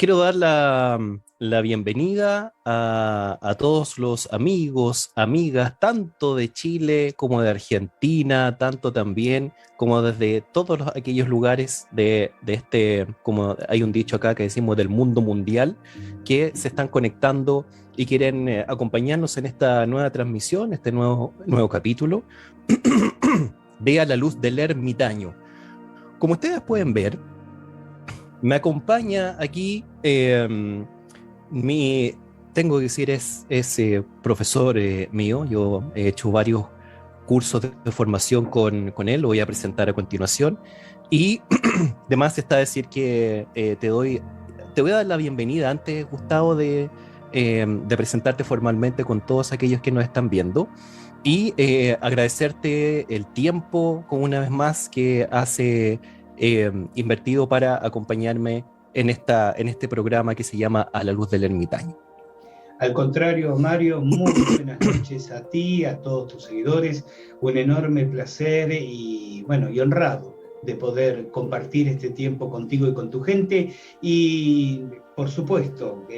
Quiero dar la bienvenida a todos los amigos, amigas, tanto de Chile como de Argentina, tanto también como desde todos aquellos lugares de este, como hay un dicho acá que decimos, del mundo mundial, que se están conectando y quieren acompañarnos en esta nueva transmisión, este nuevo capítulo de A la Luz del Ermitaño. Como ustedes pueden ver, me acompaña aquí tengo que decir, es profesor mío. Yo he hecho varios cursos de formación con él, lo voy a presentar a continuación. Y además está decir que te voy a dar la bienvenida antes, Gustavo, de presentarte formalmente con todos aquellos que nos están viendo. Y agradecerte el tiempo, como una vez más, que hace invertido para acompañarme en este programa que se llama A la Luz del Ermitaño. Al contrario, Mario, muy buenas noches a ti, a todos tus seguidores. Un enorme placer y honrado de poder compartir este tiempo contigo y con tu gente. Y, por supuesto,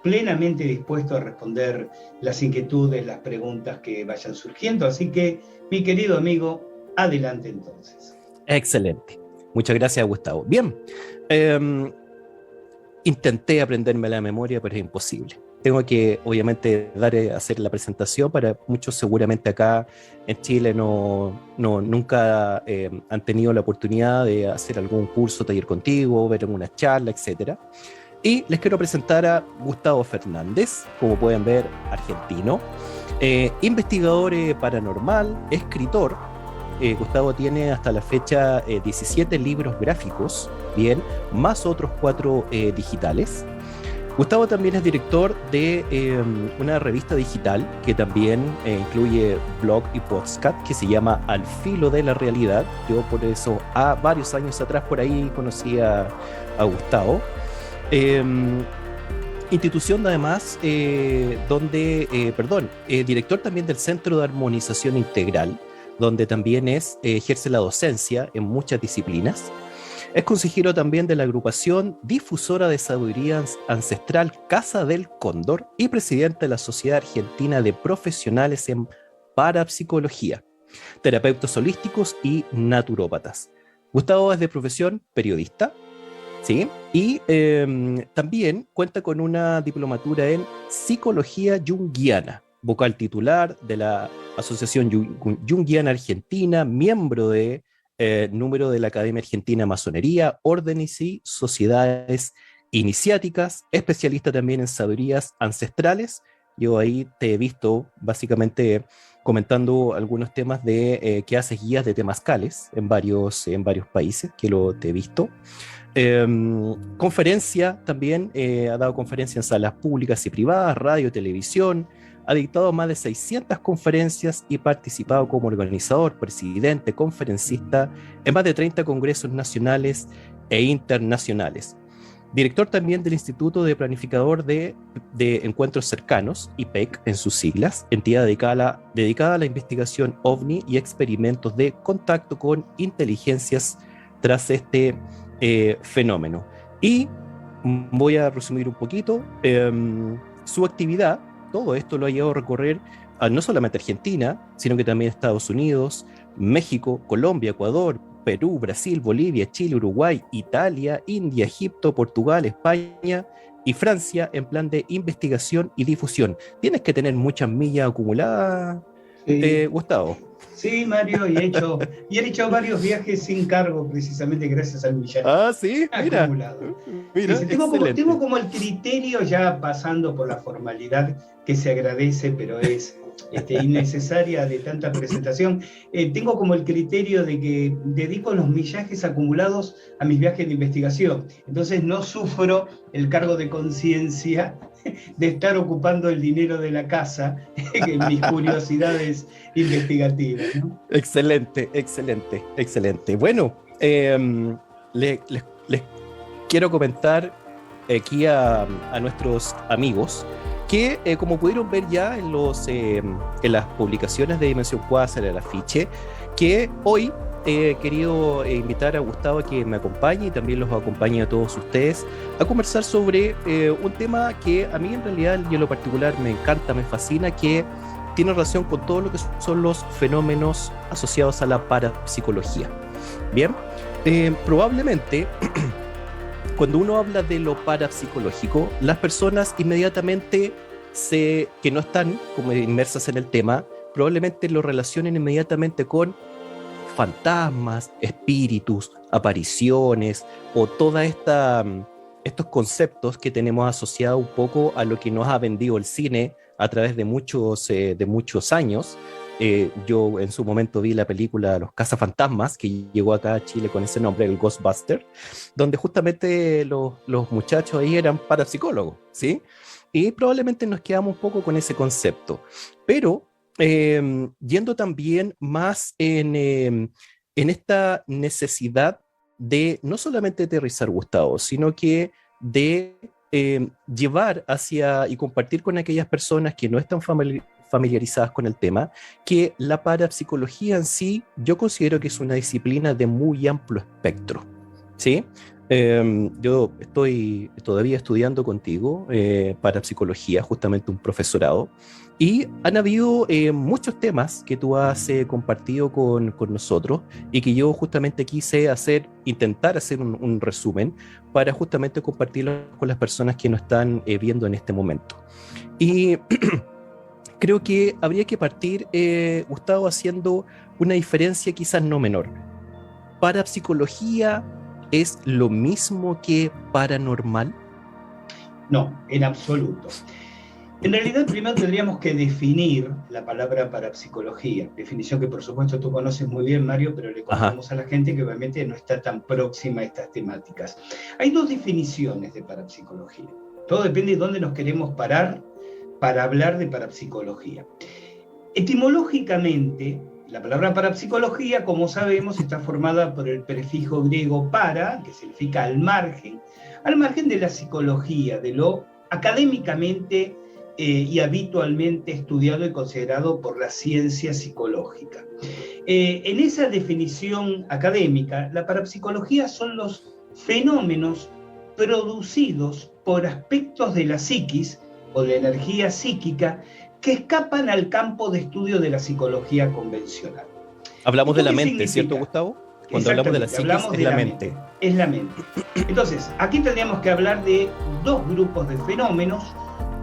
plenamente dispuesto a responder las inquietudes, las preguntas que vayan surgiendo. Así que, mi querido amigo, adelante entonces. Excelente. Muchas gracias, Gustavo. Bien, intenté aprenderme la memoria, pero es imposible. Tengo que, obviamente, hacer la presentación. Para muchos, seguramente acá en Chile nunca han tenido la oportunidad de hacer algún curso, taller contigo, ver alguna charla, etc. Y les quiero presentar a Gustavo Fernández, como pueden ver, argentino, investigador paranormal, escritor. Gustavo tiene hasta la fecha 17 libros gráficos, bien, más otros 4 digitales. Gustavo también es director de una revista digital que también incluye blog y podcast, que se llama Al Filo de la Realidad. Yo por eso, varios años atrás, por ahí conocí a Gustavo. Institución además, director también del Centro de Armonización Integral, donde también ejerce la docencia en muchas disciplinas. Es consejero también de la agrupación difusora de sabiduría ancestral Casa del Cóndor y presidente de la Sociedad Argentina de Profesionales en Parapsicología, terapeutas holísticos y naturópatas. Gustavo es de profesión periodista, ¿sí? Y también cuenta con una diplomatura en Psicología Junguiana, vocal titular de la Asociación Junguiana Argentina, miembro de número de la Academia Argentina de Masonería, órdenes y sociedades iniciáticas, especialista también en sabidurías ancestrales. Yo ahí te he visto básicamente comentando algunos temas de que haces guías de temazcales en varios países, que te he visto. Conferencia también, ha dado conferencias en salas públicas y privadas, radio, televisión. Ha dictado más de 600 conferencias y participado como organizador, presidente, conferencista en más de 30 congresos nacionales e internacionales. Director también del Instituto de Planificador de Encuentros Cercanos, IPEC en sus siglas, entidad dedicada a la investigación OVNI y experimentos de contacto con inteligencias tras este fenómeno. Y voy a resumir un poquito su actividad. Todo esto lo ha llevado a recorrer no solamente Argentina, sino que también Estados Unidos, México, Colombia, Ecuador, Perú, Brasil, Bolivia, Chile, Uruguay, Italia, India, Egipto, Portugal, España y Francia en plan de investigación y difusión. Tienes que tener muchas millas acumuladas, sí. Gustavo. Sí, Mario, y he hecho varios viajes sin cargo, precisamente gracias al millaje. Sí, acumulado. Mira, sí, tengo como el criterio, ya pasando por la formalidad que se agradece, pero es innecesaria de tanta presentación. Tengo como el criterio de que dedico los millajes acumulados a mis viajes de investigación. Entonces no sufro el cargo de conciencia de estar ocupando el dinero de la casa en mis curiosidades investigativas, ¿no? Excelente. Bueno, les quiero comentar aquí a nuestros amigos que, como pudieron ver ya en las publicaciones de Dimensión Cuásar, el afiche, que hoy he querido invitar a Gustavo a que me acompañe y también los acompañe a todos ustedes a conversar sobre un tema que a mí en realidad y en lo particular me encanta, me fascina, que tiene relación con todo lo que son los fenómenos asociados a la parapsicología. Bien, probablemente cuando uno habla de lo parapsicológico, las personas inmediatamente que no están como inmersas en el tema, probablemente lo relacionen inmediatamente con fantasmas, espíritus, apariciones o toda estos conceptos que tenemos asociados un poco a lo que nos ha vendido el cine a través de muchos años. Yo en su momento vi la película Los Cazafantasmas, que llegó acá a Chile con ese nombre, el Ghostbuster, donde justamente los muchachos ahí eran parapsicólogos, ¿sí? Y probablemente nos quedamos un poco con ese concepto. Pero yendo también más en esta necesidad de no solamente aterrizar, Gustavo, sino que de llevar hacia y compartir con aquellas personas que no están familiarizadas con el tema, que la parapsicología en sí yo considero que es una disciplina de muy amplio espectro, ¿sí? Yo estoy todavía estudiando contigo parapsicología, justamente un profesorado, y han habido muchos temas que tú has compartido con nosotros y que yo justamente quise intentar hacer un resumen para justamente compartirlo con las personas que nos están viendo en este momento. Y creo que habría que partir, Gustavo, haciendo una diferencia quizás no menor. ¿Parapsicología es lo mismo que paranormal? No, en absoluto. En realidad, primero tendríamos que definir la palabra parapsicología, definición que por supuesto tú conoces muy bien, Mario, pero le contamos a la gente que obviamente no está tan próxima a estas temáticas. Hay dos definiciones de parapsicología. Todo depende de dónde nos queremos parar para hablar de parapsicología. Etimológicamente, la palabra parapsicología, como sabemos, está formada por el prefijo griego para, que significa al margen de la psicología, de lo académicamente y habitualmente estudiado y considerado por la ciencia psicológica. En esa definición académica, la parapsicología son los fenómenos producidos por aspectos de la psiquis o de la energía psíquica que escapan al campo de estudio de la psicología convencional. Hablamos de la mente, ¿cierto, Gustavo? Cuando hablamos de la psiquis, es la mente. Es la mente. Entonces, aquí tendríamos que hablar de dos grupos de fenómenos.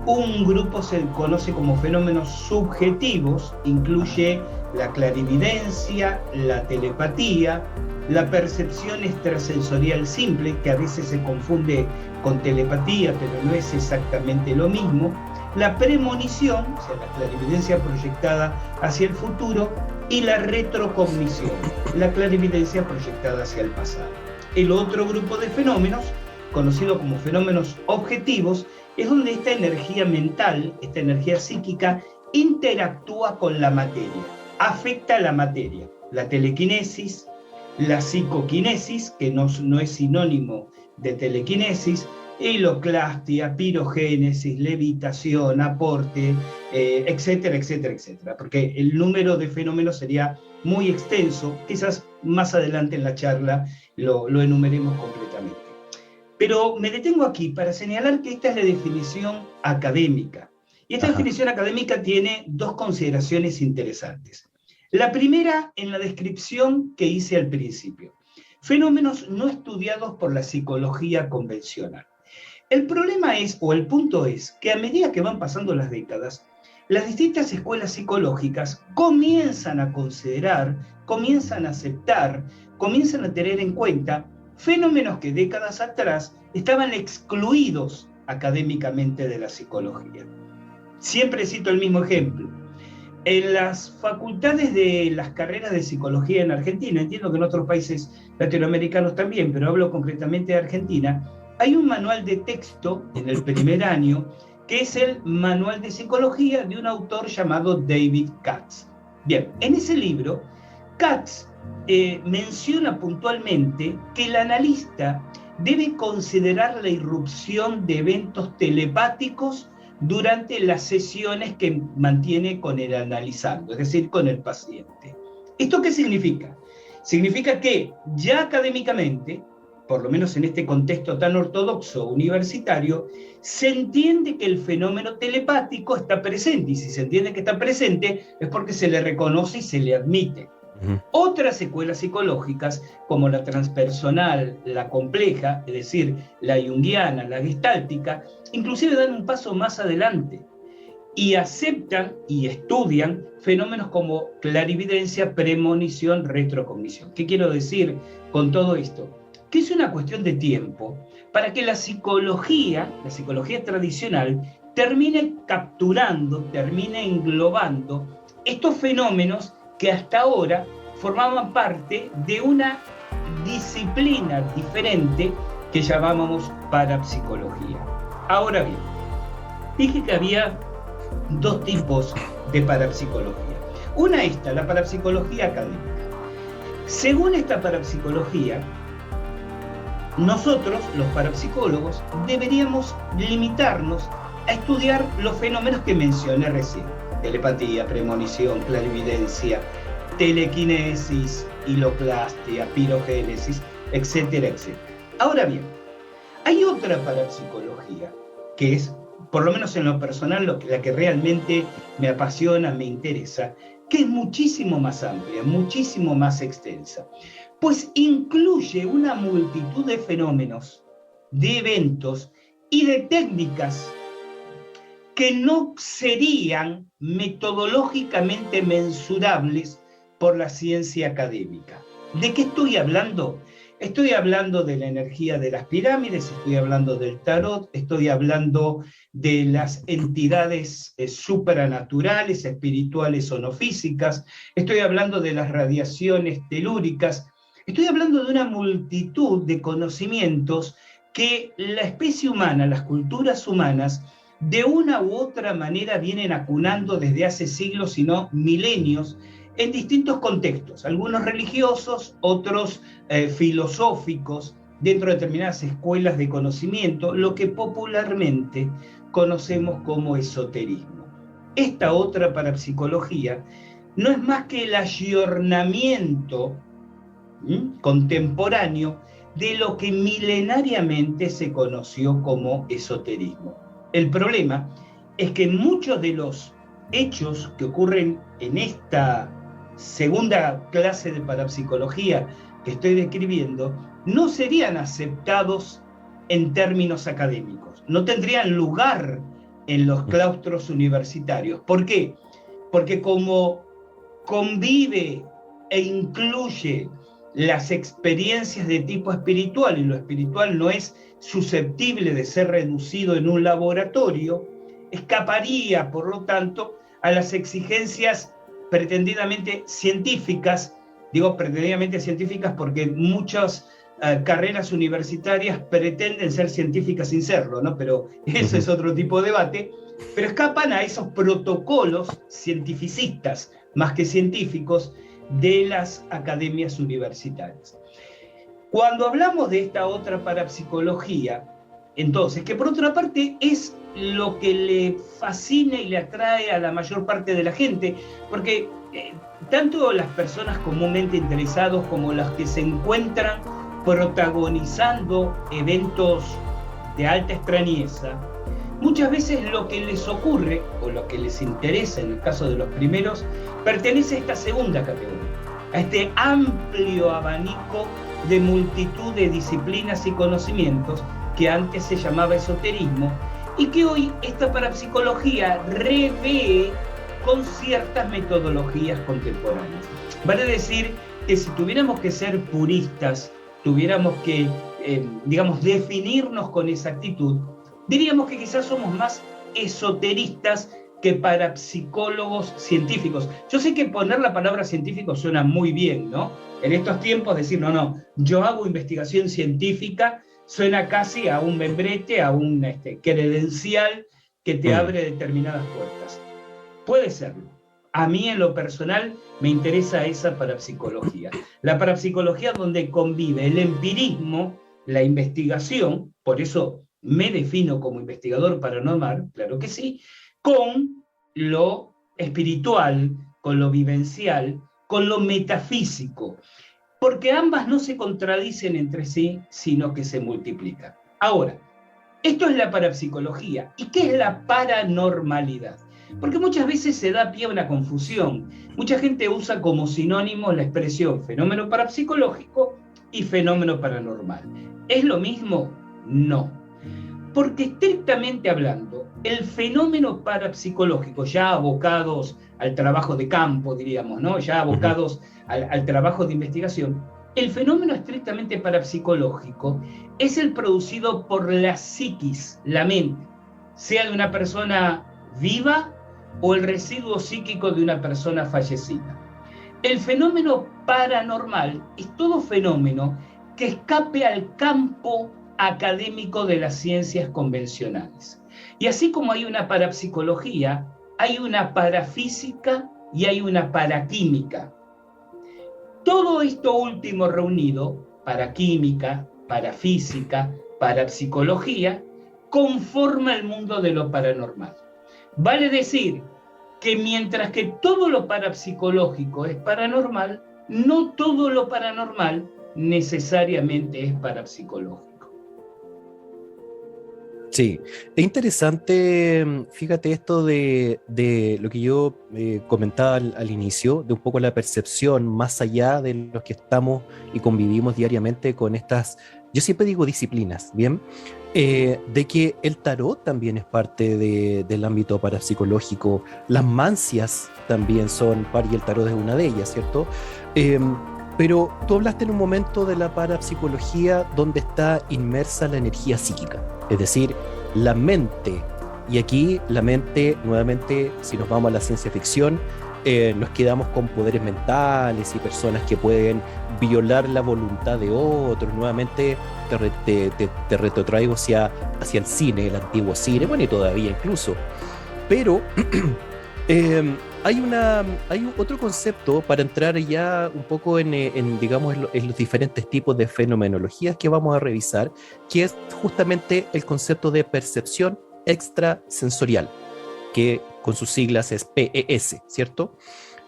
Un grupo se conoce como fenómenos subjetivos, incluye la clarividencia, la telepatía, la percepción extrasensorial simple, que a veces se confunde con telepatía, pero no es exactamente lo mismo, la premonición, o sea, la clarividencia proyectada hacia el futuro, y la retrocognición, la clarividencia proyectada hacia el pasado. El otro grupo de fenómenos, conocido como fenómenos objetivos, es donde esta energía mental, esta energía psíquica, interactúa con la materia, afecta a la materia. La telequinesis, la psicoquinesis, que no es sinónimo de telequinesis, hiloclastia, pirogénesis, levitación, aporte, etcétera, etcétera, etcétera. Porque el número de fenómenos sería muy extenso, quizás más adelante en la charla lo enumeremos completamente. Pero me detengo aquí para señalar que esta es la definición académica. Y esta definición académica tiene dos consideraciones interesantes. La primera, en la descripción que hice al principio. Fenómenos no estudiados por la psicología convencional. El problema es, o el punto es, que a medida que van pasando las décadas, las distintas escuelas psicológicas comienzan a considerar, comienzan a aceptar, comienzan a tener en cuenta fenómenos que décadas atrás estaban excluidos académicamente de la psicología. Siempre cito el mismo ejemplo. En las facultades de las carreras de psicología en Argentina, entiendo que en otros países latinoamericanos también, pero hablo concretamente de Argentina, hay un manual de texto en el primer año que es el Manual de Psicología de un autor llamado David Katz. Bien, en ese libro, Katz menciona puntualmente que el analista debe considerar la irrupción de eventos telepáticos durante las sesiones que mantiene con el analizando, es decir, con el paciente. ¿Esto qué significa? Significa que ya académicamente, por lo menos en este contexto tan ortodoxo universitario, se entiende que el fenómeno telepático está presente, y si se entiende que está presente es porque se le reconoce y se le admite. Otras escuelas psicológicas, como la transpersonal, la compleja, es decir, la junguiana, la gestáltica, inclusive dan un paso más adelante y aceptan y estudian fenómenos como clarividencia, premonición, retrocognición. ¿Qué quiero decir con todo esto? Que es una cuestión de tiempo para que la psicología tradicional, termine capturando, termine englobando estos fenómenos que hasta ahora formaban parte de una disciplina diferente que llamábamos parapsicología. Ahora bien, dije que había dos tipos de parapsicología. Una esta, la parapsicología académica. Según esta parapsicología, nosotros, los parapsicólogos, deberíamos limitarnos a estudiar los fenómenos que mencioné recién: telepatía, premonición, clarividencia, telequinesis, hiloclastia, pirogénesis, etcétera, etcétera. Ahora bien, hay otra parapsicología que es, por lo menos en lo personal, la que realmente me apasiona, me interesa, que es muchísimo más amplia, muchísimo más extensa, pues incluye una multitud de fenómenos, de eventos y de técnicas que no serían metodológicamente mensurables por la ciencia académica. ¿De qué estoy hablando? Estoy hablando de la energía de las pirámides, estoy hablando del tarot, estoy hablando de las entidades supranaturales, espirituales o no físicas, estoy hablando de las radiaciones telúricas, estoy hablando de una multitud de conocimientos que la especie humana, las culturas humanas, de una u otra manera vienen acunando desde hace siglos, si no milenios, en distintos contextos, algunos religiosos, otros filosóficos, dentro de determinadas escuelas de conocimiento, lo que popularmente conocemos como esoterismo. Esta otra parapsicología no es más que el ayornamiento contemporáneo de lo que milenariamente se conoció como esoterismo. El problema es que muchos de los hechos que ocurren en esta segunda clase de parapsicología que estoy describiendo no serían aceptados en términos académicos, no tendrían lugar en los claustros universitarios. ¿Por qué? Porque como convive e incluye las experiencias de tipo espiritual, y lo espiritual no es susceptible de ser reducido en un laboratorio, escaparía, por lo tanto, a las exigencias pretendidamente científicas. Digo pretendidamente científicas porque muchas carreras universitarias pretenden ser científicas sin serlo, ¿no? Pero eso es otro tipo de debate. Pero escapan a esos protocolos cientificistas, más que científicos, de las academias universitarias. Cuando hablamos de esta otra parapsicología, entonces, que por otra parte es lo que le fascina y le atrae a la mayor parte de la gente, porque tanto las personas comúnmente interesados como las que se encuentran protagonizando eventos de alta extrañeza, muchas veces lo que les ocurre, o lo que les interesa en el caso de los primeros, pertenece a esta segunda categoría, a este amplio abanico de multitud de disciplinas y conocimientos que antes se llamaba esoterismo, y que hoy esta parapsicología revé con ciertas metodologías contemporáneas. Vale decir que si tuviéramos que ser puristas, tuviéramos que, definirnos con exactitud, diríamos que quizás somos más esoteristas que parapsicólogos científicos. Yo sé que poner la palabra científico suena muy bien, ¿no? En estos tiempos decir, no, yo hago investigación científica, suena casi a un membrete, a un credencial que te abre determinadas puertas. Puede serlo. A mí en lo personal me interesa esa parapsicología. La parapsicología donde convive el empirismo, la investigación, por eso me defino como investigador paranormal, claro que sí, con lo espiritual, con lo vivencial, con lo metafísico. porque ambas no se contradicen entre sí, sino que se multiplican. Ahora, esto es la parapsicología. ¿Y qué es la paranormalidad? Porque muchas veces se da pie a una confusión. Mucha gente usa como sinónimo la expresión fenómeno parapsicológico y fenómeno paranormal. ¿Es lo mismo? No. Porque estrictamente hablando, el fenómeno parapsicológico, ya abocados al trabajo de campo, diríamos, ¿no? Ya abocados al trabajo de investigación, el fenómeno estrictamente parapsicológico es el producido por la psiquis, la mente, sea de una persona viva o el residuo psíquico de una persona fallecida. El fenómeno paranormal es todo fenómeno que escape al campo académico de las ciencias convencionales. Y así como hay una parapsicología, hay una parafísica y hay una paraquímica. Todo esto último reunido, paraquímica, parafísica, parapsicología, conforma el mundo de lo paranormal. Vale decir que mientras que todo lo parapsicológico es paranormal, no todo lo paranormal necesariamente es parapsicológico. Sí, es interesante, fíjate esto de lo que yo comentaba al inicio, de un poco la percepción más allá de los que estamos y convivimos diariamente con estas, yo siempre digo disciplinas, ¿bien? De que el tarot también es parte del ámbito parapsicológico, las mancias también son parte, y el tarot es una de ellas, ¿cierto? Pero tú hablaste en un momento de la parapsicología donde está inmersa la energía psíquica, es decir, la mente. Y aquí la mente, nuevamente, si nos vamos a la ciencia ficción, nos quedamos con poderes mentales y personas que pueden violar la voluntad de otros. Nuevamente te retrotraigo hacia el cine, el antiguo cine, bueno, y todavía incluso. Pero hay otro concepto para entrar ya un poco digamos, en los diferentes tipos de fenomenologías que vamos a revisar, que es justamente el concepto de percepción extrasensorial, que con sus siglas es PES, ¿cierto?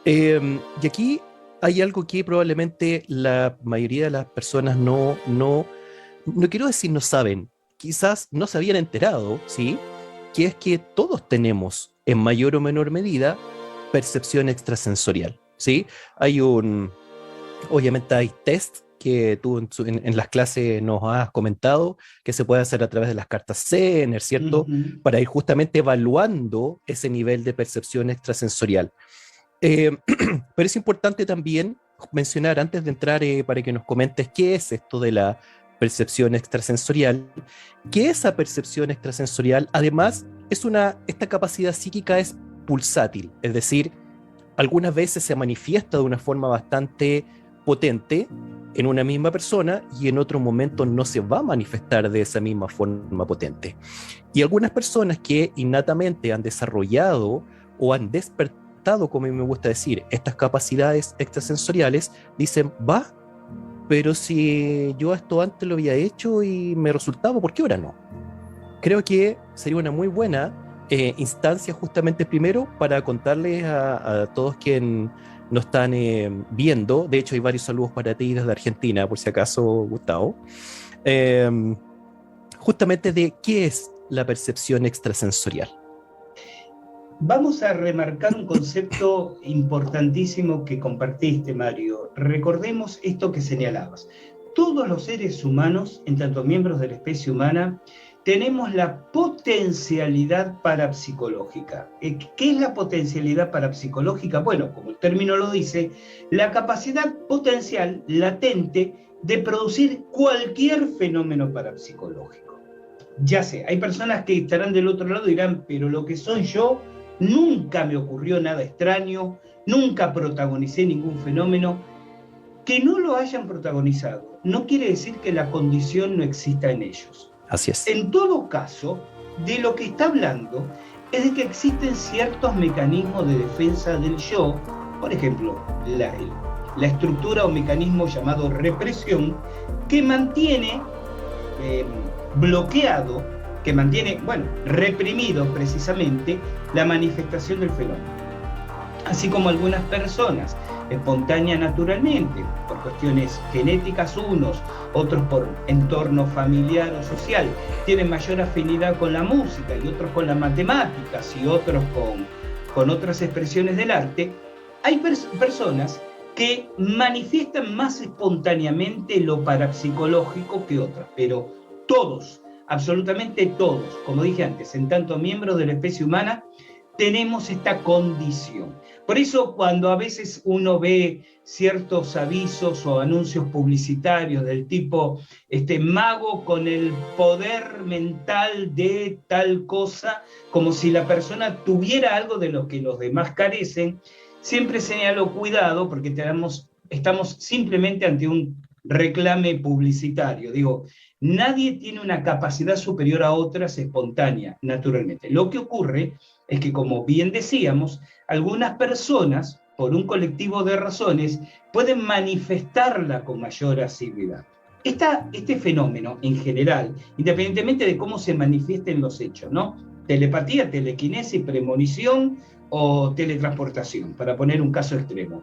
Y aquí hay algo que probablemente la mayoría de las personas no quiero decir no saben, quizás no se habían enterado, ¿sí? Que es que todos tenemos, en mayor o menor medida, percepción extrasensorial, ¿sí? Obviamente hay test que tú en las clases nos has comentado, que se puede hacer a través de las cartas Zener, ¿cierto? Para ir justamente evaluando ese nivel de percepción extrasensorial. Pero es importante también mencionar, antes de entrar, para que nos comentes qué es esto de la percepción extrasensorial, que esa percepción extrasensorial, además, esta capacidad psíquica es pulsátil, es decir, algunas veces se manifiesta de una forma bastante potente en una misma persona y en otro momento no se va a manifestar de esa misma forma potente. Y algunas personas que innatamente han desarrollado o han despertado, como a mí me gusta decir, estas capacidades extrasensoriales, dicen, pero si yo esto antes lo había hecho y me resultaba, ¿por qué ahora no? Creo que sería una muy buena instancia justamente primero para contarles a todos quienes nos están viendo. De hecho hay varios saludos para ti desde Argentina, por si acaso, Gustavo, justamente de qué es la percepción extrasensorial. Vamos a remarcar un concepto importantísimo que compartiste, Mario. Recordemos esto que señalabas. Todos los seres humanos, en tanto miembros de la especie humana, tenemos la potencialidad parapsicológica. ¿Qué es la potencialidad parapsicológica? Bueno, como el término lo dice, la capacidad potencial, latente, de producir cualquier fenómeno parapsicológico. Ya sé, hay personas que estarán del otro lado y dirán, pero lo que soy yo, nunca me ocurrió nada extraño, nunca protagonicé ningún fenómeno. Que no lo hayan protagonizado no quiere decir que la condición no exista en ellos. Así es. En todo caso, de lo que está hablando es de que existen ciertos mecanismos de defensa del yo, por ejemplo, la estructura o mecanismo llamado represión, que mantiene bloqueado, que mantiene, reprimido precisamente la manifestación del fenómeno. Así como algunas personas espontánea naturalmente, por cuestiones genéticas unos, otros por entorno familiar o social, tienen mayor afinidad con la música y otros con las matemáticas y otros con otras expresiones del arte, hay personas que manifiestan más espontáneamente lo parapsicológico que otras, pero todos, absolutamente todos, como dije antes, en tanto miembros de la especie humana, tenemos esta condición. Por eso cuando a veces uno ve ciertos avisos o anuncios publicitarios del tipo mago con el poder mental de tal cosa, como si la persona tuviera algo de lo que los demás carecen, siempre señalo cuidado porque estamos simplemente ante un reclame publicitario. Digo, nadie tiene una capacidad superior a otras espontánea, naturalmente. Lo que ocurre es que, como bien decíamos, algunas personas, por un colectivo de razones, pueden manifestarla con mayor asiduidad. Este fenómeno, en general, independientemente de cómo se manifiesten los hechos, ¿no? Telepatía, telequinesis, premonición o teletransportación, para poner un caso extremo.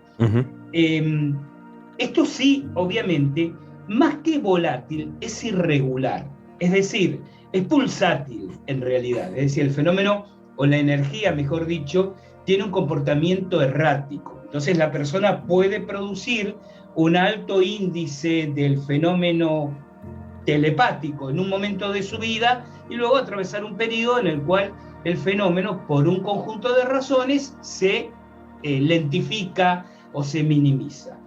Esto sí, obviamente, más que volátil, es irregular. Es decir, es pulsátil en realidad. Es decir, el fenómeno, o la energía, mejor dicho, tiene un comportamiento errático. Entonces la persona puede producir un alto índice del fenómeno telepático en un momento de su vida y luego atravesar un periodo en el cual el fenómeno, por un conjunto de razones, se lentifica o se minimiza.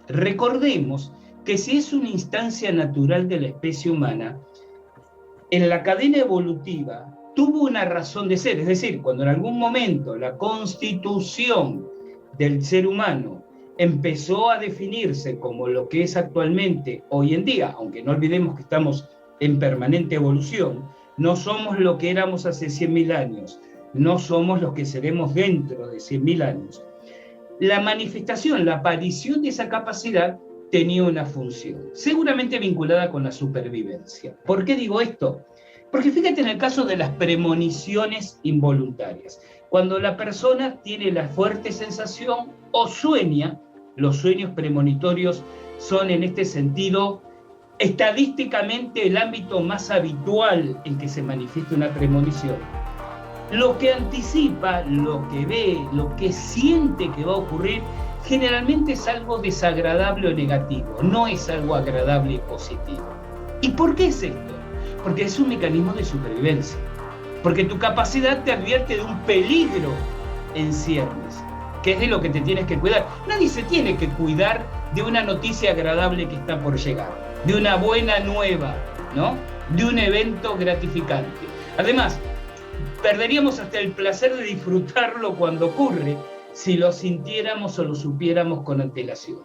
Recordemos que si es una instancia natural de la especie humana, en la cadena evolutiva tuvo una razón de ser, es decir, cuando en algún momento la constitución del ser humano empezó a definirse como lo que es actualmente hoy en día, aunque no olvidemos que estamos en permanente evolución, no somos lo que éramos hace 100.000 años, no somos lo que seremos dentro de 100.000 años. La manifestación, la aparición de esa capacidad tenía una función, seguramente vinculada con la supervivencia. ¿Por qué digo esto? Porque fíjate en el caso de las premoniciones involuntarias. Cuando la persona tiene la fuerte sensación o sueña, los sueños premonitorios son en este sentido estadísticamente el ámbito más habitual en que se manifiesta una premonición. Lo que anticipa, lo que ve, lo que siente que va a ocurrir, generalmente es algo desagradable o negativo, no es algo agradable y positivo. ¿Y por qué es esto? Porque es un mecanismo de supervivencia, porque tu capacidad te advierte de un peligro en ciernes, que es de lo que te tienes que cuidar. Nadie se tiene que cuidar de una noticia agradable que está por llegar, de una buena nueva, ¿no? De un evento gratificante. Además, perderíamos hasta el placer de disfrutarlo cuando ocurre si lo sintiéramos o lo supiéramos con antelación.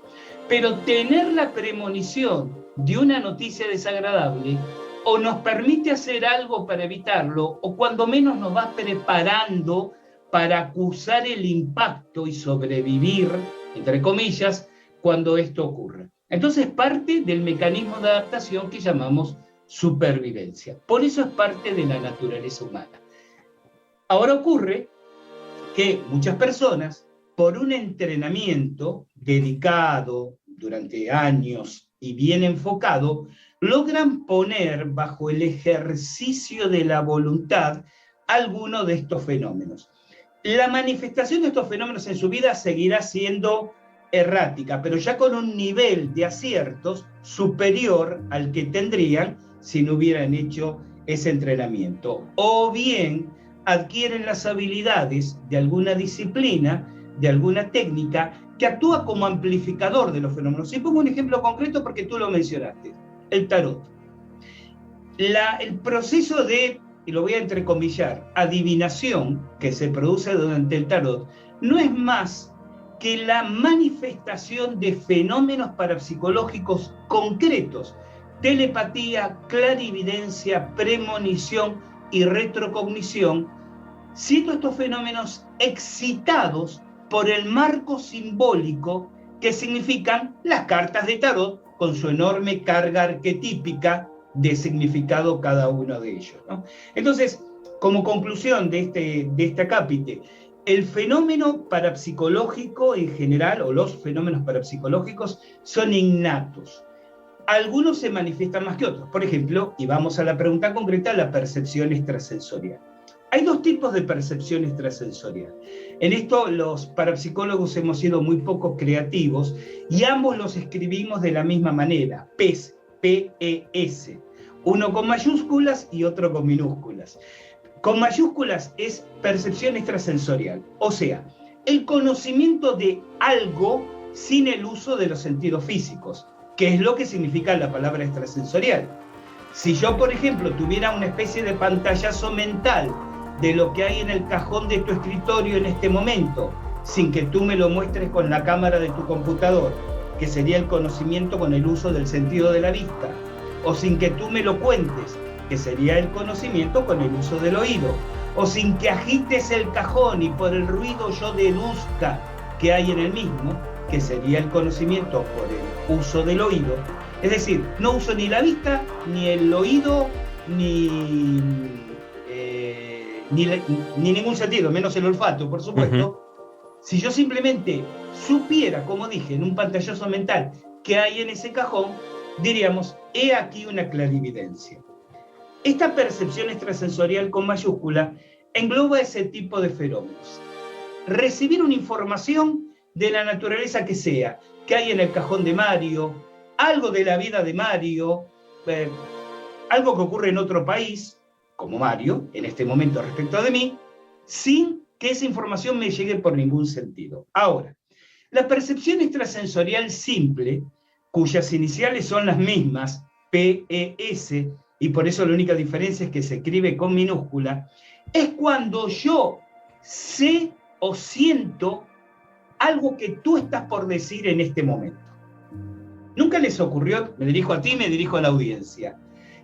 Pero tener la premonición de una noticia desagradable o nos permite hacer algo para evitarlo, o cuando menos nos va preparando para acusar el impacto y sobrevivir, entre comillas, cuando esto ocurra. Entonces parte del mecanismo de adaptación que llamamos supervivencia. Por eso es parte de la naturaleza humana. Ahora ocurre que muchas personas, por un entrenamiento dedicado durante años y bien enfocado, logran poner bajo el ejercicio de la voluntad alguno de estos fenómenos. La manifestación de estos fenómenos en su vida seguirá siendo errática, pero ya con un nivel de aciertos superior al que tendrían si no hubieran hecho ese entrenamiento. O bien adquieren las habilidades de alguna disciplina, de alguna técnica, que actúa como amplificador de los fenómenos. Y pongo un ejemplo concreto porque tú lo mencionaste, el tarot. El proceso de, y lo voy a entrecomillar, adivinación que se produce durante el tarot, no es más que la manifestación de fenómenos parapsicológicos concretos, telepatía, clarividencia, premonición y retrocognición, siendo estos fenómenos excitados por el marco simbólico que significan las cartas de tarot con su enorme carga arquetípica de significado cada uno de ellos, ¿no? Entonces, como conclusión de este acápite, el fenómeno parapsicológico en general, o los fenómenos parapsicológicos, son innatos. Algunos se manifiestan más que otros. Por ejemplo, y vamos a la pregunta concreta, la percepción extrasensorial. Hay dos tipos de percepción extrasensorial. En esto los parapsicólogos hemos sido muy poco creativos y ambos los escribimos de la misma manera, PES, P-E-S. Uno con mayúsculas y otro con minúsculas. Con mayúsculas es percepción extrasensorial, o sea, el conocimiento de algo sin el uso de los sentidos físicos, que es lo que significa la palabra extrasensorial. Si yo, por ejemplo, tuviera una especie de pantallazo mental de lo que hay en el cajón de tu escritorio en este momento, sin que tú me lo muestres con la cámara de tu computador, que sería el conocimiento con el uso del sentido de la vista, o sin que tú me lo cuentes, que sería el conocimiento con el uso del oído, o sin que agites el cajón y por el ruido yo deduzca que hay en el mismo, que sería el conocimiento por el uso del oído. Es decir, no uso ni la vista, ni el oído, ni ningún sentido, menos el olfato, por supuesto. Si yo simplemente supiera, como dije, en un pantallazo mental, que hay en ese cajón, diríamos, he aquí una clarividencia. Esta percepción extrasensorial con mayúscula engloba ese tipo de fenómenos. Recibir una información de la naturaleza que sea, que hay en el cajón de Mario, algo de la vida de Mario, algo que ocurre en otro país, como Mario, en este momento respecto de mí, sin que esa información me llegue por ningún sentido. Ahora, la percepción extrasensorial simple, cuyas iniciales son las mismas, P-E-S, y por eso la única diferencia es que se escribe con minúscula, es cuando yo sé o siento algo que tú estás por decir en este momento. ¿Nunca les ocurrió, me dirijo a ti, me dirijo a la audiencia,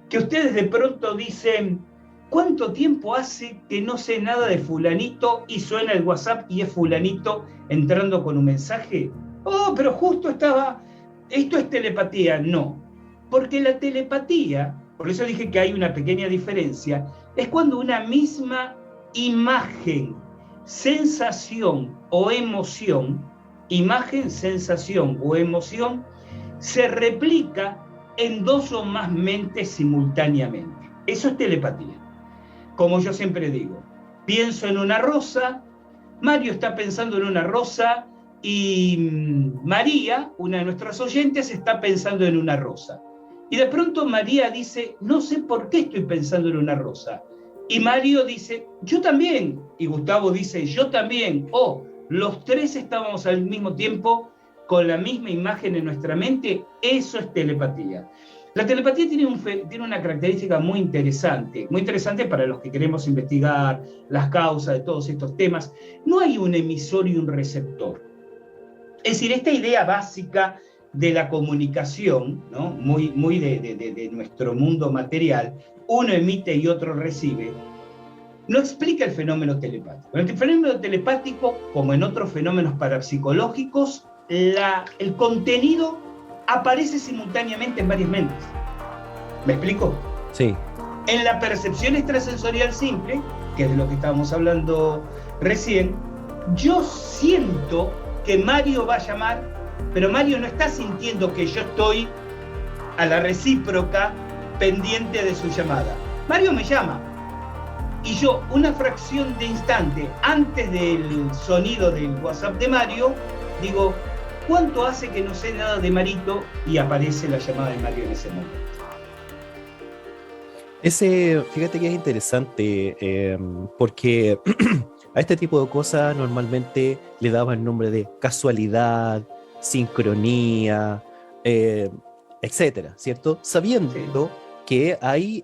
que ustedes de pronto dicen, ¿cuánto tiempo hace que no sé nada de fulanito y suena el WhatsApp y es fulanito entrando con un mensaje? Oh, pero justo estaba, esto es telepatía. No, porque la telepatía, por eso dije que hay una pequeña diferencia, es cuando una misma imagen, sensación o emoción, imagen, sensación o emoción, se replica en dos o más mentes simultáneamente. Eso es telepatía. Como yo siempre digo, pienso en una rosa, Mario está pensando en una rosa y María, una de nuestras oyentes, está pensando en una rosa. Y de pronto María dice, no sé por qué estoy pensando en una rosa. Y Mario dice, yo también. Y Gustavo dice, yo también. Los tres estábamos al mismo tiempo con la misma imagen en nuestra mente. Eso es telepatía. La telepatía tiene una característica muy interesante para los que queremos investigar las causas de todos estos temas. No hay un emisor y un receptor. Es decir, esta idea básica de la comunicación, ¿no? muy de nuestro mundo material, uno emite y otro recibe, no explica el fenómeno telepático. En el fenómeno telepático, como en otros fenómenos parapsicológicos, el contenido aparece simultáneamente en varias mentes. ¿Me explico? Sí. En la percepción extrasensorial simple, que es de lo que estábamos hablando recién, yo siento que Mario va a llamar, pero Mario no está sintiendo que yo estoy a la recíproca pendiente de su llamada. Mario me llama y yo, una fracción de instante antes del sonido del WhatsApp de Mario, digo, ¿cuánto hace que no sé nada de Marito? Y aparece la llamada de Mario en ese momento. Fíjate que es interesante porque a este tipo de cosas normalmente le daban el nombre de casualidad, sincronía, etcétera, ¿cierto? Sabiendo que hay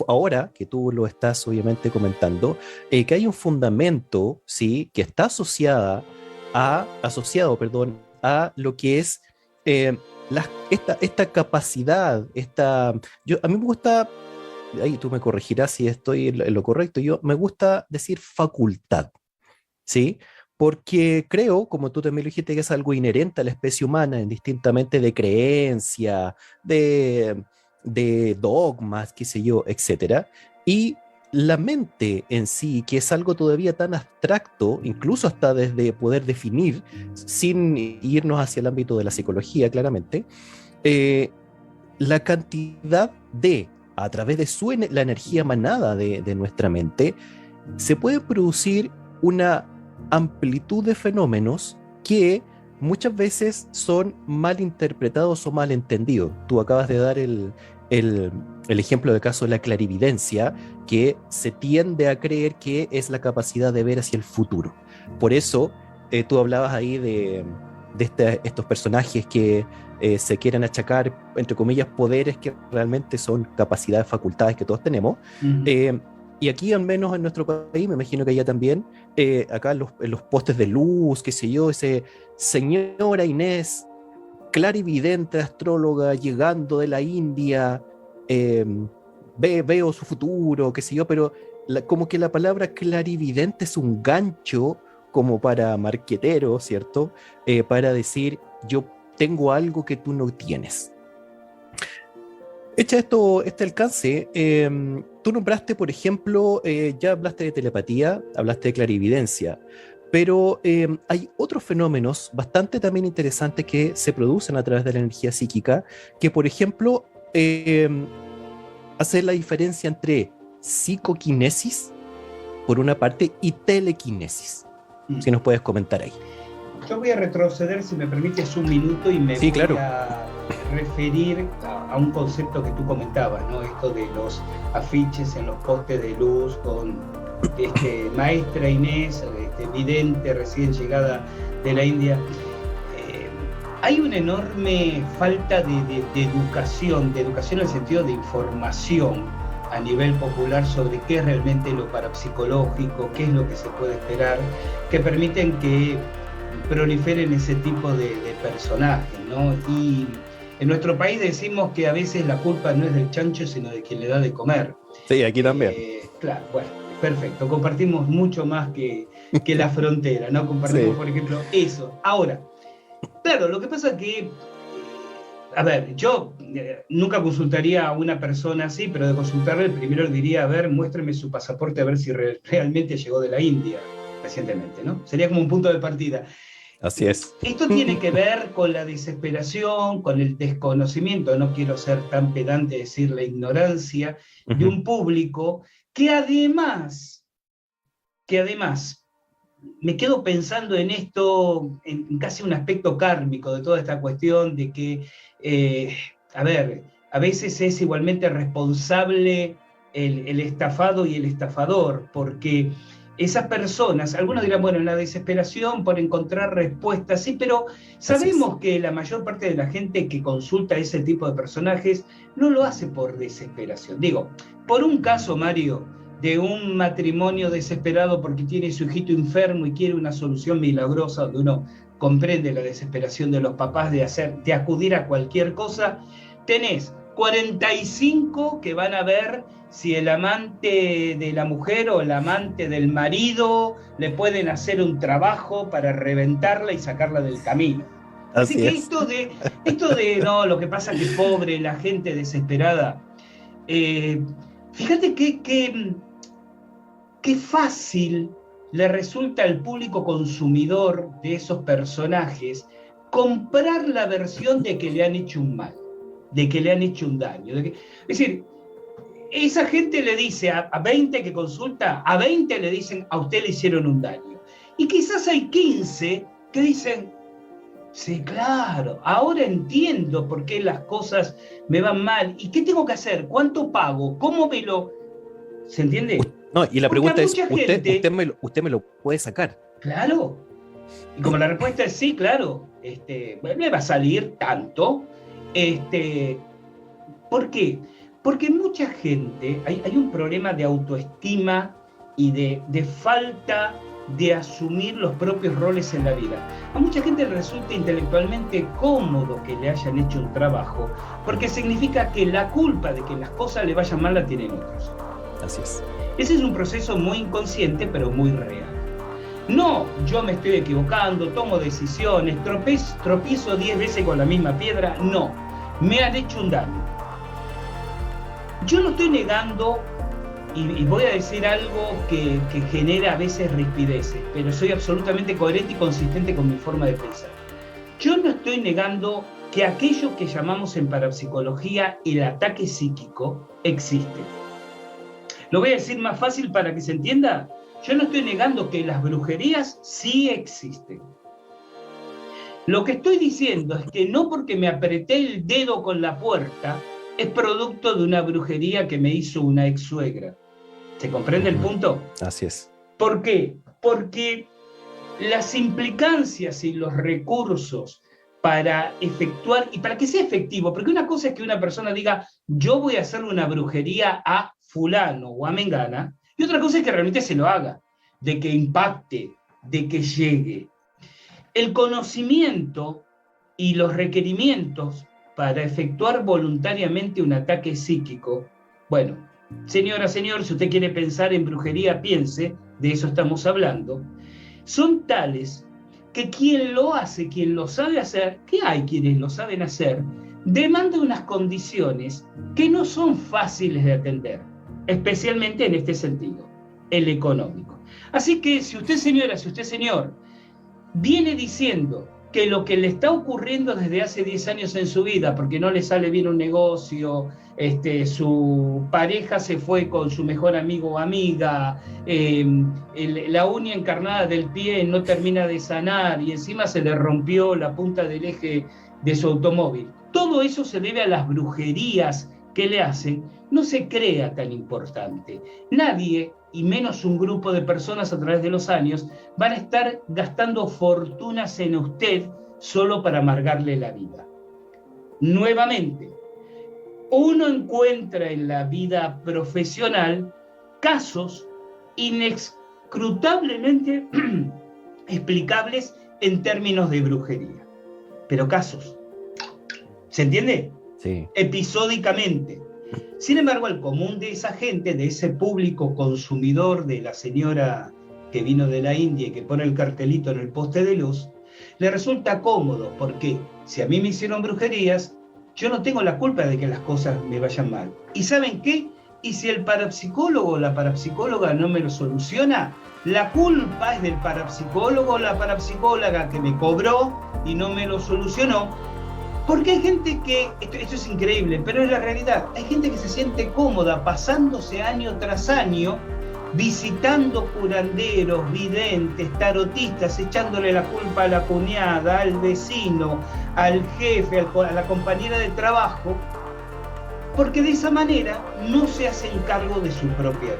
ahora que tú lo estás obviamente comentando, que hay un fundamento, ¿sí? Que está asociado a lo que es esta capacidad, a mí me gusta, ahí tú me corregirás si estoy en lo correcto, me gusta decir facultad, ¿sí? Porque creo, como tú también lo dijiste, que es algo inherente a la especie humana, indistintamente de creencia, de dogmas, qué sé yo, etcétera. Y la mente en sí, que es algo todavía tan abstracto, incluso hasta desde poder definir, sin irnos hacia el ámbito de la psicología, claramente, eh, la cantidad a través de la energía emanada de nuestra mente, se puede producir una amplitud de fenómenos que muchas veces son mal interpretados o mal entendidos. Tú acabas de dar el ejemplo del caso de la clarividencia, que se tiende a creer que es la capacidad de ver hacia el futuro. Por eso, tú hablabas ahí de estos personajes que se quieren achacar, entre comillas, poderes que realmente son capacidades, facultades que todos tenemos. Y aquí, al menos en nuestro país, me imagino que allá también, acá en los postes de luz, qué sé yo, ese señora Inés, clarividente, astróloga, llegando de la India, veo su futuro, qué sé yo, pero como que la palabra clarividente es un gancho como para marquetero, ¿cierto? Para decir, yo tengo algo que tú no tienes. Hecha este alcance, tú nombraste, por ejemplo, ya hablaste de telepatía, hablaste de clarividencia, pero hay otros fenómenos bastante también interesantes que se producen a través de la energía psíquica, que, por ejemplo, hacer la diferencia entre psicoquinesis, por una parte, y telequinesis. Si nos puedes comentar ahí. Yo voy a retroceder, si me permites, un minuto y me voy a referir a un concepto que tú comentabas, ¿no? Esto de los afiches en los postes de luz con maestra Inés, vidente recién llegada de la India. Hay una enorme falta de educación en el sentido de información a nivel popular sobre qué es realmente lo parapsicológico, qué es lo que se puede esperar, que permiten que proliferen ese tipo de personajes, ¿no? Y en nuestro país decimos que a veces la culpa no es del chancho, sino de quien le da de comer. Sí, aquí también. Claro, bueno, perfecto. Compartimos mucho más que la frontera, ¿no? Compartimos, por ejemplo, eso. Ahora, claro, lo que pasa es que, a ver, yo nunca consultaría a una persona así, pero de consultarle primero diría, a ver, muéstreme su pasaporte a ver si realmente llegó de la India recientemente, ¿no? Sería como un punto de partida. Así es. Esto tiene que ver con la desesperación, con el desconocimiento, no quiero ser tan pedante decir la ignorancia de un público que además me quedo pensando en esto, en casi un aspecto kármico de toda esta cuestión de que, a veces es igualmente responsable el estafado y el estafador, porque esas personas, algunos dirán, bueno, en la desesperación por encontrar respuestas, sí, pero sabemos que la mayor parte de la gente que consulta a ese tipo de personajes no lo hace por desesperación. Digo, por un caso, Mario, de un matrimonio desesperado porque tiene su hijito enfermo y quiere una solución milagrosa, donde uno comprende la desesperación de los papás de acudir a cualquier cosa, tenés 45 que van a ver si el amante de la mujer o el amante del marido le pueden hacer un trabajo para reventarla y sacarla del camino. Así que esto de no, lo que pasa es que pobre, la gente desesperada, fíjate qué fácil le resulta al público consumidor de esos personajes comprar la versión de que le han hecho un mal, de que le han hecho un daño. Es decir, esa gente le dice a 20 que consulta, a 20 le dicen, a usted le hicieron un daño. Y quizás hay 15 que dicen, sí, claro, ahora entiendo por qué las cosas me van mal. ¿Y qué tengo que hacer? ¿Cuánto pago? ¿Cómo me lo...? ¿Se entiende? No, y la pregunta es, ¿usted me lo puede sacar? Claro. Y como la respuesta es sí, claro, me va a salir tanto. ¿Por qué? Porque mucha gente, hay un problema de autoestima y de falta de asumir los propios roles en la vida. A mucha gente le resulta intelectualmente cómodo que le hayan hecho un trabajo, porque significa que la culpa de que las cosas le vayan mal la tienen otros. Así es. Ese es un proceso muy inconsciente, pero muy real. No, yo me estoy equivocando, tomo decisiones, tropiezo 10 veces con la misma piedra. No, me han hecho un daño. Yo no estoy negando y voy a decir algo que genera a veces rispideces, pero soy absolutamente coherente y consistente con mi forma de pensar. Yo no estoy negando que aquello que llamamos en parapsicología el ataque psíquico existe. Lo voy a decir más fácil para que se entienda. Yo no estoy negando que las brujerías sí existen. Lo que estoy diciendo es que no porque me apreté el dedo con la puerta es producto de una brujería que me hizo una ex suegra. ¿Se comprende el punto? Así es. ¿Por qué? Porque las implicancias y los recursos para efectuar, y para que sea efectivo, porque una cosa es que una persona diga, yo voy a hacer una brujería a fulano o a mengana, y otra cosa es que realmente se lo haga, de que impacte, de que llegue. El conocimiento y los requerimientos para efectuar voluntariamente un ataque psíquico, bueno, señora, señor, si usted quiere pensar en brujería, piense, de eso estamos hablando, son tales que quien lo hace, quien lo sabe hacer, que hay quienes lo saben hacer, demanda unas condiciones que no son fáciles de atender, especialmente en este sentido, el económico. Así que si usted, señora, si usted, señor, viene diciendo que lo que le está ocurriendo desde hace 10 años en su vida, porque no le sale bien un negocio, su pareja se fue con su mejor amigo o amiga, la uña encarnada del pie no termina de sanar y encima se le rompió la punta del eje de su automóvil. Todo eso se debe a las brujerías que le hacen, no se crea tan importante. Nadie, y menos un grupo de personas a través de los años, van a estar gastando fortunas en usted solo para amargarle la vida. Nuevamente, uno encuentra en la vida profesional casos inescrutablemente explicables en términos de brujería. Pero casos. ¿Se entiende? Sí. Episódicamente. Sin embargo, al común de esa gente, de ese público consumidor de la señora que vino de la India y que pone el cartelito en el poste de luz, le resulta cómodo, porque si a mí me hicieron brujerías, yo no tengo la culpa de que las cosas me vayan mal. ¿Y saben qué? Y si el parapsicólogo o la parapsicóloga no me lo soluciona, la culpa es del parapsicólogo o la parapsicóloga que me cobró y no me lo solucionó. Porque hay gente que, esto es increíble, pero es la realidad, hay gente que se siente cómoda pasándose año tras año visitando curanderos, videntes, tarotistas, echándole la culpa a la cuñada, al vecino, al jefe, a la compañera de trabajo, porque de esa manera no se hacen cargo de su propia vida.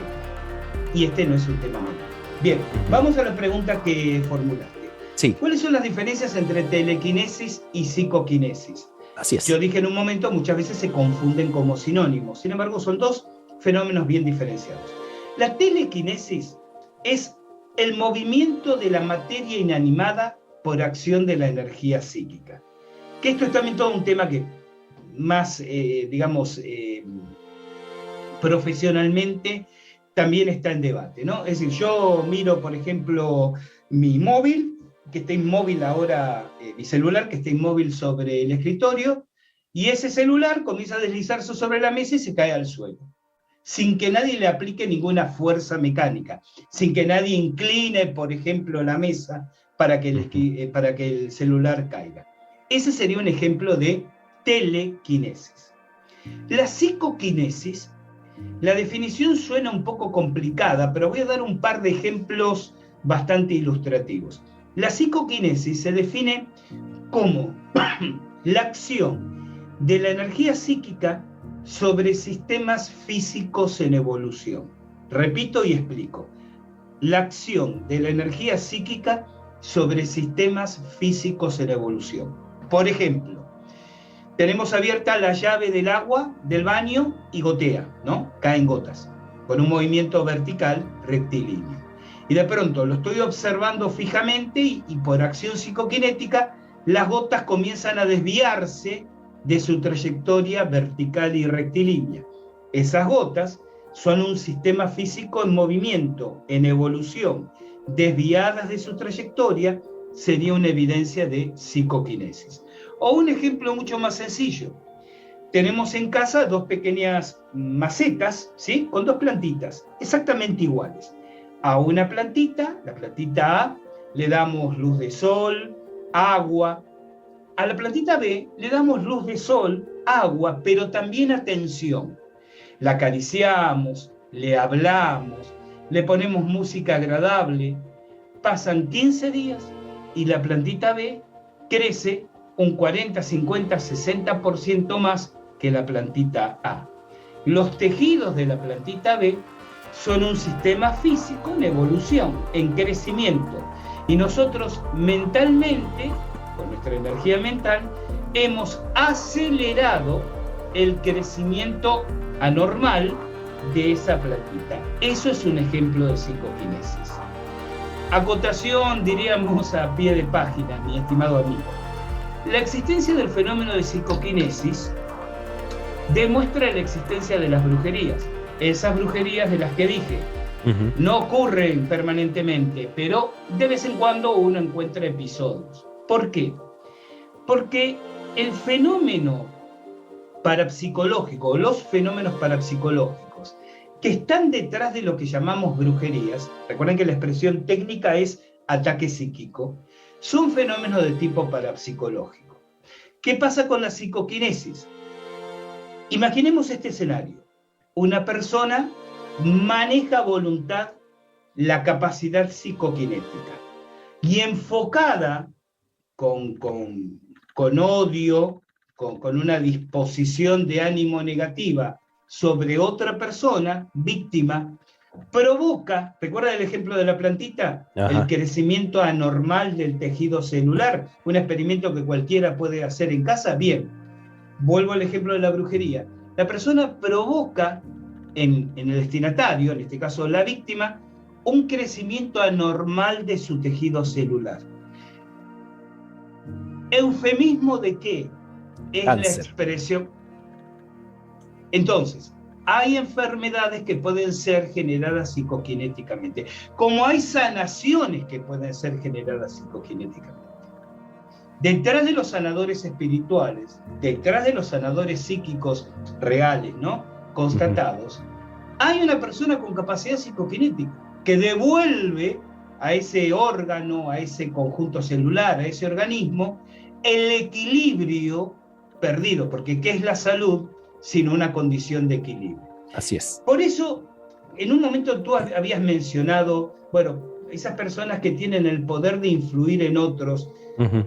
Y este no es un tema menor. Bien, vamos a la pregunta que formulaste. Sí. ¿Cuáles son las diferencias entre telequinesis y psicoquinesis? Así es. Yo dije en un momento, muchas veces se confunden como sinónimos. Sin embargo, son dos fenómenos bien diferenciados. La telequinesis es el movimiento de la materia inanimada por acción de la energía psíquica. Que esto es también todo un tema que más, profesionalmente también está en debate, ¿no? Es decir, yo miro, por ejemplo, mi móvil, que está inmóvil ahora, mi celular, que está inmóvil sobre el escritorio, y ese celular comienza a deslizarse sobre la mesa y se cae al suelo, sin que nadie le aplique ninguna fuerza mecánica, sin que nadie incline, por ejemplo, la mesa para que el celular caiga. Ese sería un ejemplo de telequinesis. La psicoquinesis, la definición suena un poco complicada, pero voy a dar un par de ejemplos bastante ilustrativos. La psicoquinesis se define como la acción de la energía psíquica sobre sistemas físicos en evolución. Repito y explico. La acción de la energía psíquica sobre sistemas físicos en evolución. Por ejemplo, tenemos abierta la llave del agua del baño y gotea, ¿no? Caen gotas, con un movimiento vertical rectilíneo. Y de pronto lo estoy observando fijamente y por acción psicoquinética, las gotas comienzan a desviarse de su trayectoria vertical y rectilínea. Esas gotas son un sistema físico en movimiento, en evolución, desviadas de su trayectoria, sería una evidencia de psicoquinesis. O un ejemplo mucho más sencillo. tenemos en casa 2 pequeñas macetas, ¿sí? Con 2 plantitas, exactamente iguales. A una plantita, la plantita A, le damos luz de sol, agua. A la plantita B le damos luz de sol, agua, pero también atención. La acariciamos, le hablamos, le ponemos música agradable. Pasan 15 días y la plantita B crece un 40, 50, 60% más que la plantita A. Los tejidos de la plantita B son un sistema físico en evolución, en crecimiento. Y nosotros mentalmente, con nuestra energía mental, hemos acelerado el crecimiento anormal de esa plantita. Eso es un ejemplo de psicoquinesis. Acotación, diríamos a pie de página, mi estimado amigo. La existencia del fenómeno de psicoquinesis demuestra la existencia de las brujerías. Esas brujerías de las que dije no ocurren permanentemente, pero de vez en cuando uno encuentra episodios. ¿Por qué? Porque el fenómeno parapsicológico, los fenómenos parapsicológicos que están detrás de lo que llamamos brujerías, recuerden que la expresión técnica es ataque psíquico, son fenómenos de tipo parapsicológico. ¿Qué pasa con la psicoquinesis? Imaginemos este escenario. Una persona maneja a voluntad la capacidad psicoquinética y enfocada con odio, con una disposición de ánimo negativa sobre otra persona, víctima, provoca, ¿recuerda el ejemplo de la plantita? El crecimiento anormal del tejido celular, un experimento que cualquiera puede hacer en casa. Bien, vuelvo al ejemplo de la brujería. La persona provoca en el destinatario, en este caso la víctima, un crecimiento anormal de su tejido celular. ¿Eufemismo de qué? Es cáncer. La expresión. Entonces, hay enfermedades que pueden ser generadas psicoquinéticamente, como hay sanaciones que pueden ser generadas psicoquinéticamente. Detrás de los sanadores espirituales, detrás de los sanadores psíquicos reales, ¿no? Constatados, hay una persona con capacidad psicoquinética que devuelve a ese órgano, a ese conjunto celular, a ese organismo, el equilibrio perdido, porque ¿qué es la salud sino una condición de equilibrio? Así es. Por eso, en un momento tú habías mencionado, bueno, esas personas que tienen el poder de influir en otros.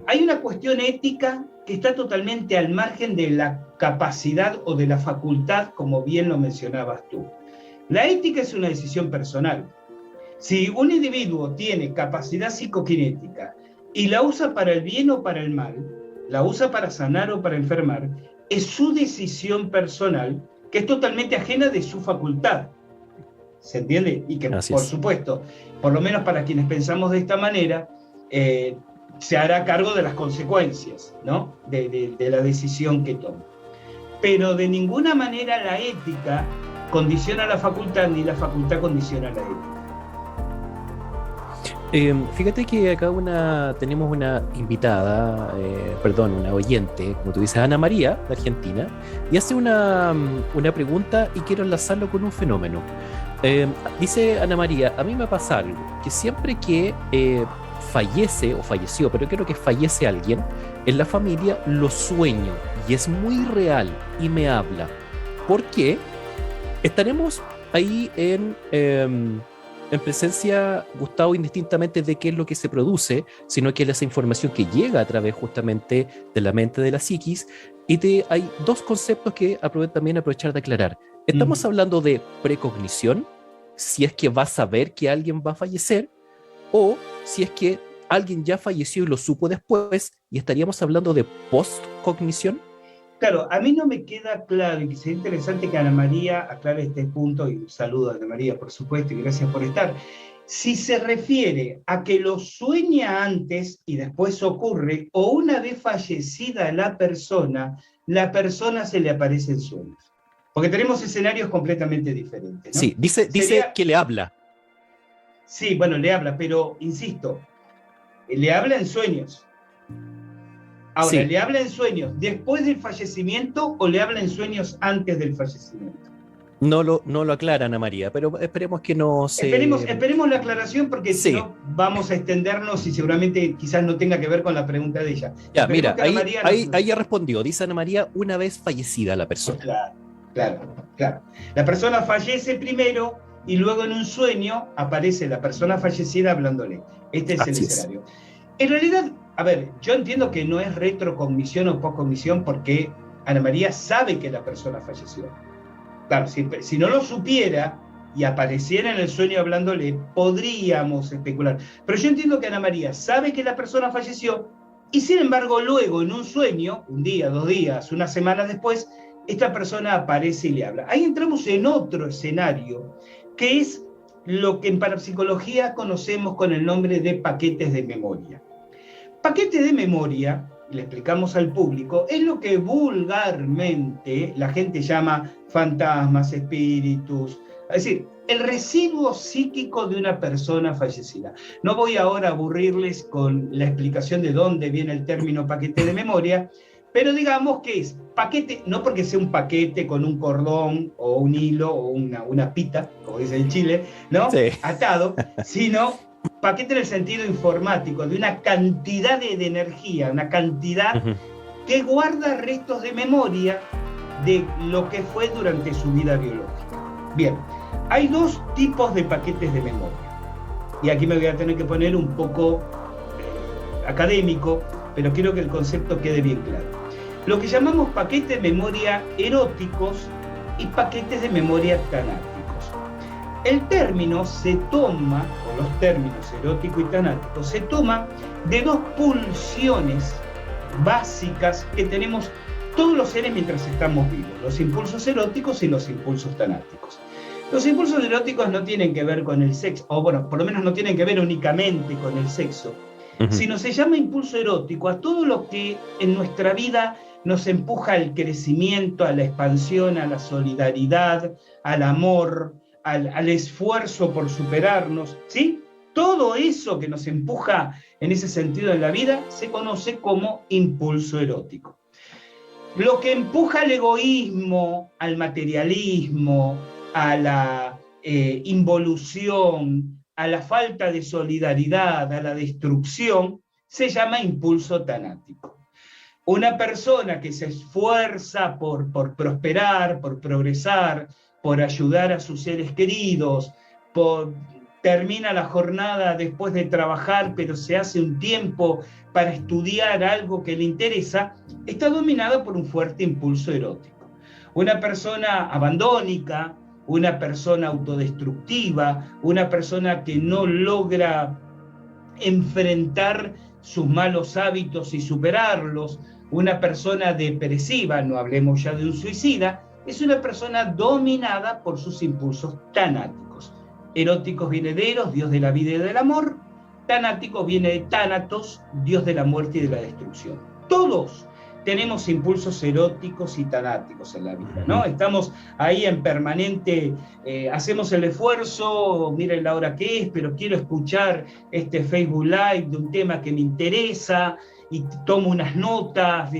Hay una cuestión ética que está totalmente al margen de la capacidad o de la facultad, como bien lo mencionabas tú. La ética es una decisión personal. Si un individuo tiene capacidad psicoquinética y la usa para el bien o para el mal, la usa para sanar o para enfermar, es su decisión personal, que es totalmente ajena de su facultad. ¿Se entiende? Y que, por supuesto, por lo menos para quienes pensamos de esta manera, se hará cargo de las consecuencias, ¿no? de la decisión que toma. Pero de ninguna manera la ética condiciona la facultad, ni la facultad condiciona la ética. Fíjate que acá tenemos una invitada, una oyente, como tú dices, Ana María, de Argentina, y hace una pregunta y quiero enlazarlo con un fenómeno. Dice Ana María, a mí me pasa algo, que siempre que fallece o falleció, pero creo que fallece alguien en la familia, lo sueño y es muy real y me habla. ¿Por qué? Estaremos ahí en presencia, Gustavo, indistintamente de qué es lo que se produce, sino que es esa información que llega a través justamente de la mente, de la psiquis, y hay dos conceptos que también aprovechar de aclarar. Estamos hablando de precognición, si es que va a saber que alguien va a fallecer, o si es que alguien ya falleció y lo supo después, y estaríamos hablando de postcognición. Claro, a mí no me queda claro, y sería interesante que Ana María aclare este punto, y un saludo a Ana María, por supuesto, y gracias por estar. Si se refiere a que lo sueña antes y después ocurre, o una vez fallecida la persona se le aparece en sueños. Porque tenemos escenarios completamente diferentes, ¿no? Sí, dice que le habla. Sí, bueno, le habla, pero insisto, le habla en sueños. Ahora, Sí. ¿le habla en sueños después del fallecimiento o le habla en sueños antes del fallecimiento? No lo aclara Ana María, pero esperemos que no se... Esperemos la aclaración porque si Sí, no vamos a extendernos y seguramente quizás no tenga que ver con la pregunta de ella. ya, Esperemos mira, que Ana María nos... ahí ya respondió. Dice Ana María, una vez fallecida la persona. Claro, claro. La persona fallece primero y luego en un sueño aparece la persona fallecida hablándole. Este es el escenario. En realidad, a ver, yo entiendo que no es retrocognición o poscognición porque Ana María sabe que la persona falleció. Claro, si no lo supiera y apareciera en el sueño hablándole, podríamos especular. Pero yo entiendo que Ana María sabe que la persona falleció y sin embargo luego en un sueño, un día, 2 días, una semana después, esta persona aparece y le habla. Ahí entramos en otro escenario, que es lo que en parapsicología conocemos con el nombre de paquetes de memoria. Paquete de memoria, le explicamos al público, es lo que vulgarmente la gente llama fantasmas, espíritus, es decir, el residuo psíquico de una persona fallecida. No voy ahora a aburrirles con la explicación de dónde viene el término paquete de memoria, pero digamos que es paquete, no porque sea un paquete con un cordón o un hilo o una pita, como dice en Chile, ¿no? Sí. Atado, sino paquete en el sentido informático, de una cantidad de energía, una cantidad que guarda restos de memoria de lo que fue durante su vida biológica. Bien, hay 2 tipos de paquetes de memoria. Y aquí me voy a tener que poner un poco académico, pero quiero que el concepto quede bien claro. Lo que llamamos paquetes de memoria eróticos y paquetes de memoria tanáticos. El término se toma, o los términos erótico y tanático, se toma de 2 pulsiones básicas que tenemos todos los seres mientras estamos vivos, los impulsos eróticos y los impulsos tanáticos. Los impulsos eróticos no tienen que ver con el sexo, o bueno, por lo menos no tienen que ver únicamente con el sexo, sino se llama impulso erótico a todo lo que en nuestra vida nos empuja al crecimiento, a la expansión, a la solidaridad, al amor, al esfuerzo por superarnos, ¿sí? Todo eso que nos empuja en ese sentido en la vida se conoce como impulso erótico. Lo que empuja al egoísmo, al materialismo, a la involución, a la falta de solidaridad, a la destrucción, se llama impulso tanático. Una persona que se esfuerza por prosperar, por progresar, por ayudar a sus seres queridos, termina la jornada después de trabajar, pero se hace un tiempo para estudiar algo que le interesa, está dominada por un fuerte impulso erótico. Una persona abandónica, una persona autodestructiva, una persona que no logra enfrentar sus malos hábitos y superarlos, una persona depresiva, no hablemos ya de un suicida, es una persona dominada por sus impulsos tanáticos. Eróticos viene de Eros, dios de la vida y del amor. Tanáticos viene de Tánatos, dios de la muerte y de la destrucción. Todos tenemos impulsos eróticos y tanáticos en la vida, ¿no? Estamos ahí en permanente, hacemos el esfuerzo, miren la hora que es, pero quiero escuchar este Facebook Live de un tema que me interesa y tomo unas notas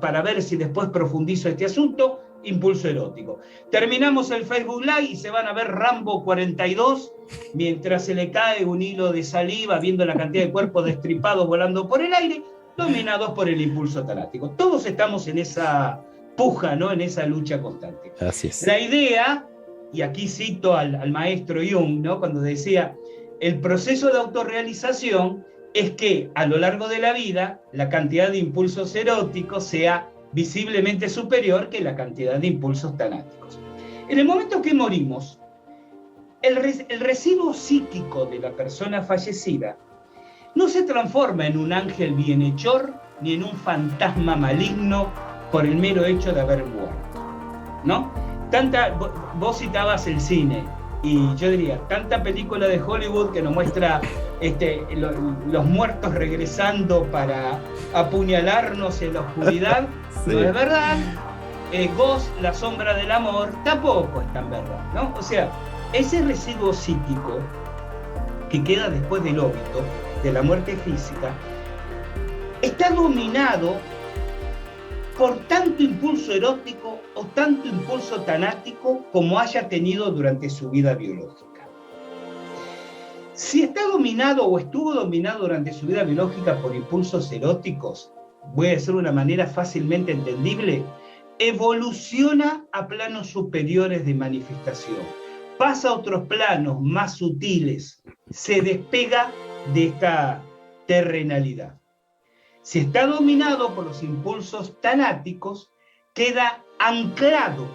para ver si después profundizo este asunto. Impulso erótico. Terminamos el Facebook Live y se van a ver Rambo 42 mientras se le cae un hilo de saliva viendo la cantidad de cuerpos destripados volando por el aire, dominados por el impulso tanático. Todos estamos en esa puja, ¿no? En esa lucha constante. Así es. La idea, y aquí cito al maestro Jung, ¿no? Cuando decía, el proceso de autorrealización es que a lo largo de la vida la cantidad de impulsos eróticos sea visiblemente superior que la cantidad de impulsos tanáticos. En el momento que morimos, el residuo psíquico de la persona fallecida no se transforma en un ángel bienhechor ni en un fantasma maligno por el mero hecho de haber muerto, ¿no? Vos citabas el cine, y yo diría, tanta película de Hollywood que nos muestra los muertos regresando para apuñalarnos en la oscuridad, sí. No es verdad. Ghost, la sombra del amor, tampoco es tan verdad, ¿no? O sea, ese residuo psíquico que queda después del óbito, de la muerte física, está dominado por tanto impulso erótico o tanto impulso tanático como haya tenido durante su vida biológica. Si está dominado o estuvo dominado durante su vida biológica por impulsos eróticos, voy a decir de una manera fácilmente entendible, evoluciona a planos superiores de manifestación, pasa a otros planos más sutiles, se despega de esta terrenalidad. Si está dominado por los impulsos tanáticos, queda anclado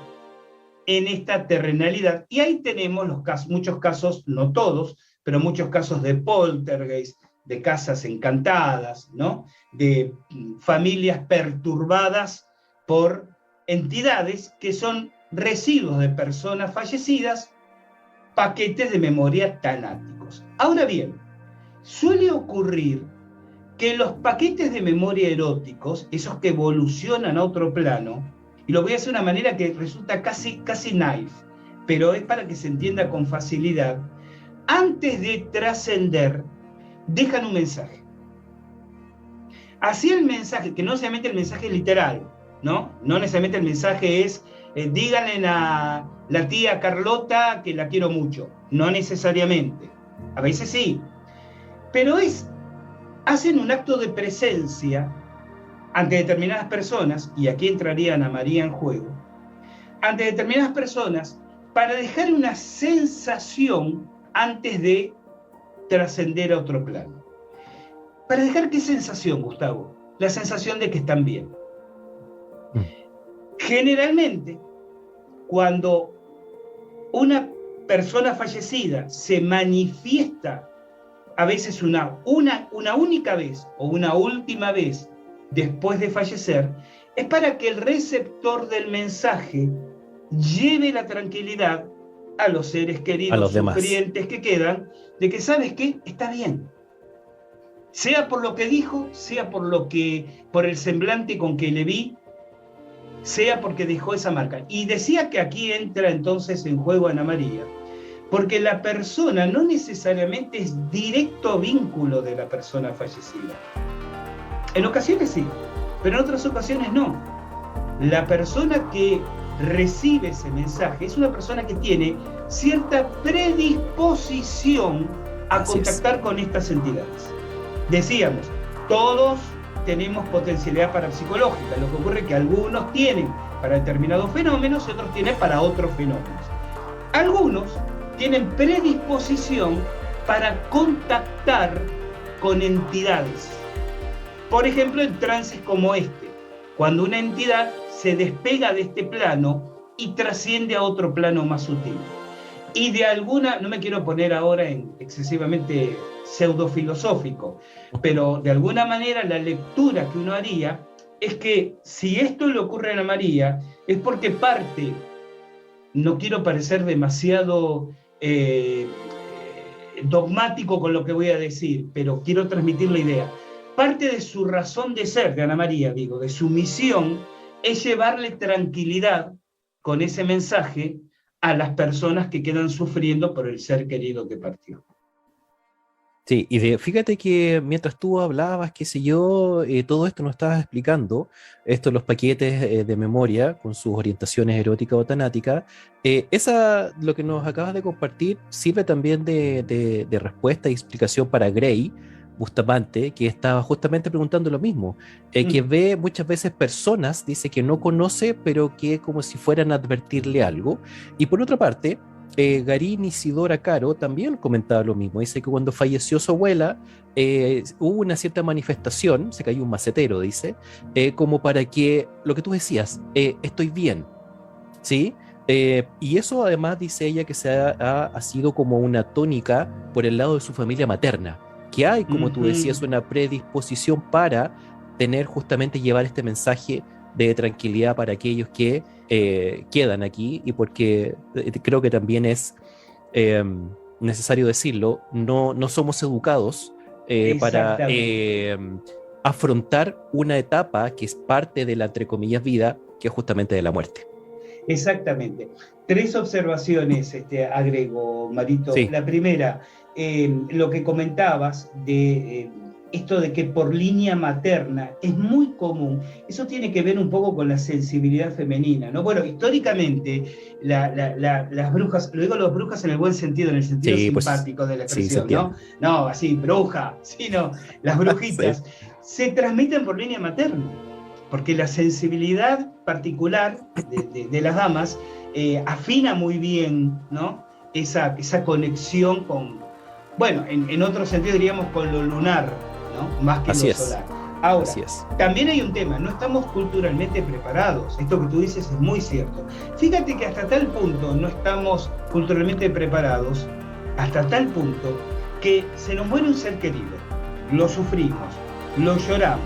en esta terrenalidad. Y ahí tenemos muchos casos, no todos, pero muchos casos de poltergeist, de casas encantadas, ¿no? De familias perturbadas por entidades que son residuos de personas fallecidas, paquetes de memoria tanáticos. Ahora bien, suele ocurrir que los paquetes de memoria eróticos, esos que evolucionan a otro plano, y lo voy a hacer de una manera que resulta casi naif, pero es para que se entienda con facilidad, antes de trascender, dejan un mensaje. Así el mensaje, que no necesariamente el mensaje es literal, ¿no? No necesariamente el mensaje es, díganle a la tía Carlota que la quiero mucho, no necesariamente, a veces sí, pero hacen un acto de presencia ante determinadas personas, y aquí entraría Ana María en juego, ante determinadas personas para dejar una sensación antes de trascender a otro plano. ¿Para dejar qué sensación, Gustavo? La sensación de que están bien. Generalmente, cuando una persona fallecida se manifiesta a veces una única vez o una última vez después de fallecer, es para que el receptor del mensaje lleve la tranquilidad a los seres queridos, a los sufrientes que quedan, de que, ¿sabes qué? Está bien. Sea por lo que dijo, sea por el semblante con que le vi, sea porque dejó esa marca. Y decía que aquí entra entonces en juego Ana María, porque la persona no necesariamente es directo vínculo de la persona fallecida. En ocasiones sí, pero en otras ocasiones no. La persona que recibe ese mensaje es una persona que tiene cierta predisposición a contactar con estas entidades. Decíamos, todos tenemos potencialidad parapsicológica, lo que ocurre es que algunos tienen para determinados fenómenos y otros tienen para otros fenómenos. Algunos tienen predisposición para contactar con entidades. Por ejemplo, en trances como este, cuando una entidad se despega de este plano y trasciende a otro plano más sutil. Y de alguna, no me quiero poner ahora en excesivamente pseudofilosófico, pero de alguna manera la lectura que uno haría es que si esto le ocurre a Ana María, es porque parte, no quiero parecer demasiado dogmático con lo que voy a decir, pero quiero transmitir la idea. Parte de su razón de ser, de Ana María, digo, de su misión, es llevarle tranquilidad con ese mensaje a las personas que quedan sufriendo por el ser querido que partió. Sí, y fíjate que mientras tú hablabas, qué sé yo, todo esto nos estabas explicando, esto, los paquetes de memoria con sus orientaciones eróticas o tanáticas, lo que nos acabas de compartir sirve también de respuesta y explicación para Gray Bustamante, que estaba justamente preguntando lo mismo, que ve muchas veces personas, dice que no conoce, pero que como si fueran a advertirle algo, y por otra parte, Garín Isidora Caro también comentaba lo mismo. Dice que cuando falleció su abuela hubo una cierta manifestación, se cayó un macetero, dice, como para que, lo que tú decías, estoy bien, ¿sí? Y eso además dice ella que ha sido como una tónica por el lado de su familia materna, que hay, como tú decías, una predisposición para tener justamente llevar este mensaje de tranquilidad para aquellos que quedan aquí, y porque creo que también es necesario decirlo, no somos educados para afrontar una etapa que es parte de la, entre comillas, vida, que es justamente de la muerte. Exactamente. 3 observaciones agrego, Marito. Sí. La primera, lo que comentabas de esto de que por línea materna es muy común. Eso tiene que ver un poco con la sensibilidad femenina, ¿no? Bueno, históricamente las brujas, lo digo las brujas en el buen sentido, en el sentido simpático de la expresión, ¿no? No, así, bruja, sino las brujitas, se transmiten por línea materna, porque la sensibilidad particular de las damas afina muy bien, ¿no? Esa conexión con, bueno, en otro sentido diríamos con lo lunar, ¿no? Más que lo solar. Ahora, también hay un tema, no estamos culturalmente preparados. Esto que tú dices es muy cierto. Fíjate que hasta tal punto no estamos culturalmente preparados, hasta tal punto que se nos muere un ser querido, lo sufrimos, lo lloramos.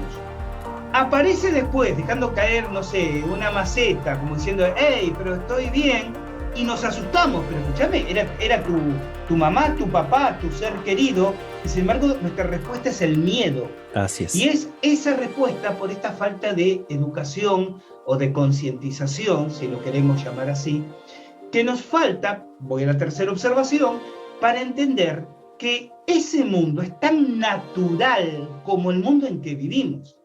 Aparece después, dejando caer, no sé, una maceta, como diciendo, hey, pero estoy bien, y nos asustamos, pero escúchame, era tu mamá, tu papá, tu ser querido, y sin embargo nuestra respuesta es el miedo. Así es. Y es esa respuesta por esta falta de educación o de concientización, si lo queremos llamar así, que nos falta, voy a la tercera observación, para entender que ese mundo es tan natural como el mundo en que vivimos.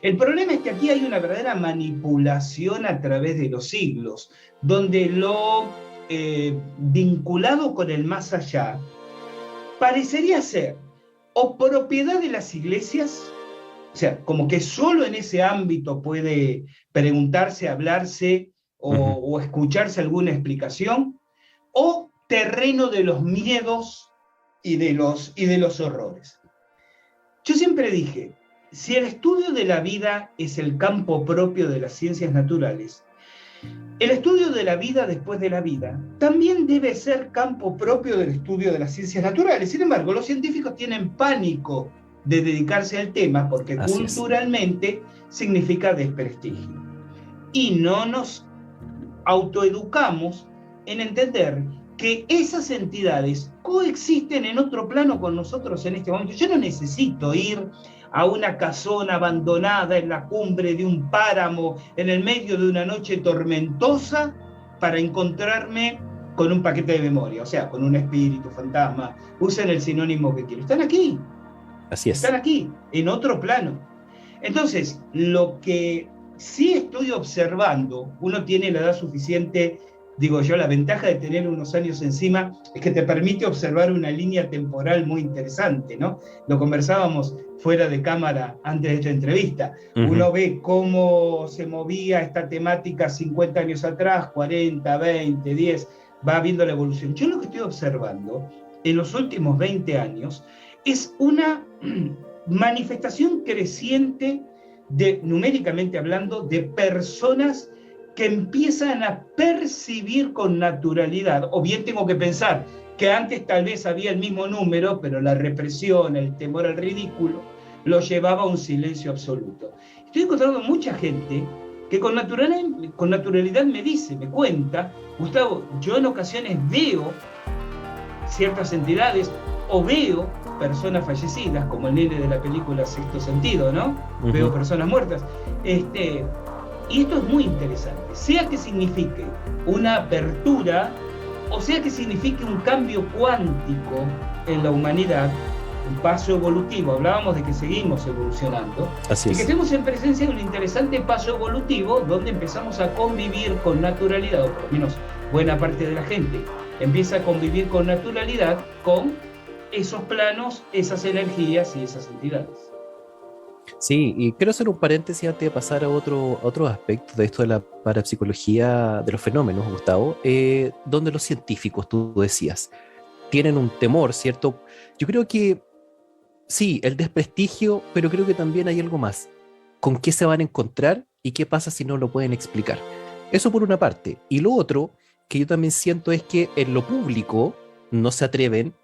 El problema es que aquí hay una verdadera manipulación a través de los siglos, donde lo vinculado con el más allá parecería ser o propiedad de las iglesias, o sea, como que solo en ese ámbito puede preguntarse, hablarse o escucharse alguna explicación, o terreno de los miedos y de los horrores. Yo siempre dije, si el estudio de la vida es el campo propio de las ciencias naturales, el estudio de la vida después de la vida también debe ser campo propio del estudio de las ciencias naturales. Sin embargo, los científicos tienen pánico de dedicarse al tema porque culturalmente significa desprestigio. Y no nos autoeducamos en entender que esas entidades coexisten en otro plano con nosotros en este momento. Yo no necesito ir a una casona abandonada en la cumbre de un páramo en el medio de una noche tormentosa para encontrarme con un paquete de memoria, o sea, con un espíritu, fantasma, usen el sinónimo que quieran. Están aquí. Así es. Están aquí, en otro plano. Entonces, lo que sí estoy observando, uno tiene la edad suficiente, digo yo, la ventaja de tener unos años encima es que te permite observar una línea temporal muy interesante, ¿no? Lo conversábamos fuera de cámara antes de esta entrevista. Uno ve cómo se movía esta temática 50 años atrás, 40, 20, 10, va viendo la evolución. Yo lo que estoy observando en los últimos 20 años es una manifestación creciente, numéricamente hablando, de personas que empiezan a percibir con naturalidad, o bien tengo que pensar que antes tal vez había el mismo número, pero la represión, el temor al ridículo, lo llevaba a un silencio absoluto. Estoy encontrando mucha gente que con naturalidad me dice, me cuenta, Gustavo, yo en ocasiones veo ciertas entidades o veo personas fallecidas, como el nene de la película Sexto Sentido, ¿no? Veo personas muertas. Y esto es muy interesante, sea que signifique una apertura o sea que signifique un cambio cuántico en la humanidad, un paso evolutivo. Hablábamos de que seguimos evolucionando. Así es. Y que estemos en presencia de un interesante paso evolutivo donde empezamos a convivir con naturalidad, o por lo menos buena parte de la gente empieza a convivir con naturalidad con esos planos, esas energías y esas entidades. Sí, y quiero hacer un paréntesis antes de pasar a otros aspectos de esto de la parapsicología de los fenómenos, Gustavo, donde los científicos, tú decías, tienen un temor, ¿cierto? Yo creo que sí, el desprestigio, pero creo que también hay algo más. ¿Con qué se van a encontrar y qué pasa si no lo pueden explicar? Eso por una parte. Y lo otro que yo también siento es que en lo público no se atreven,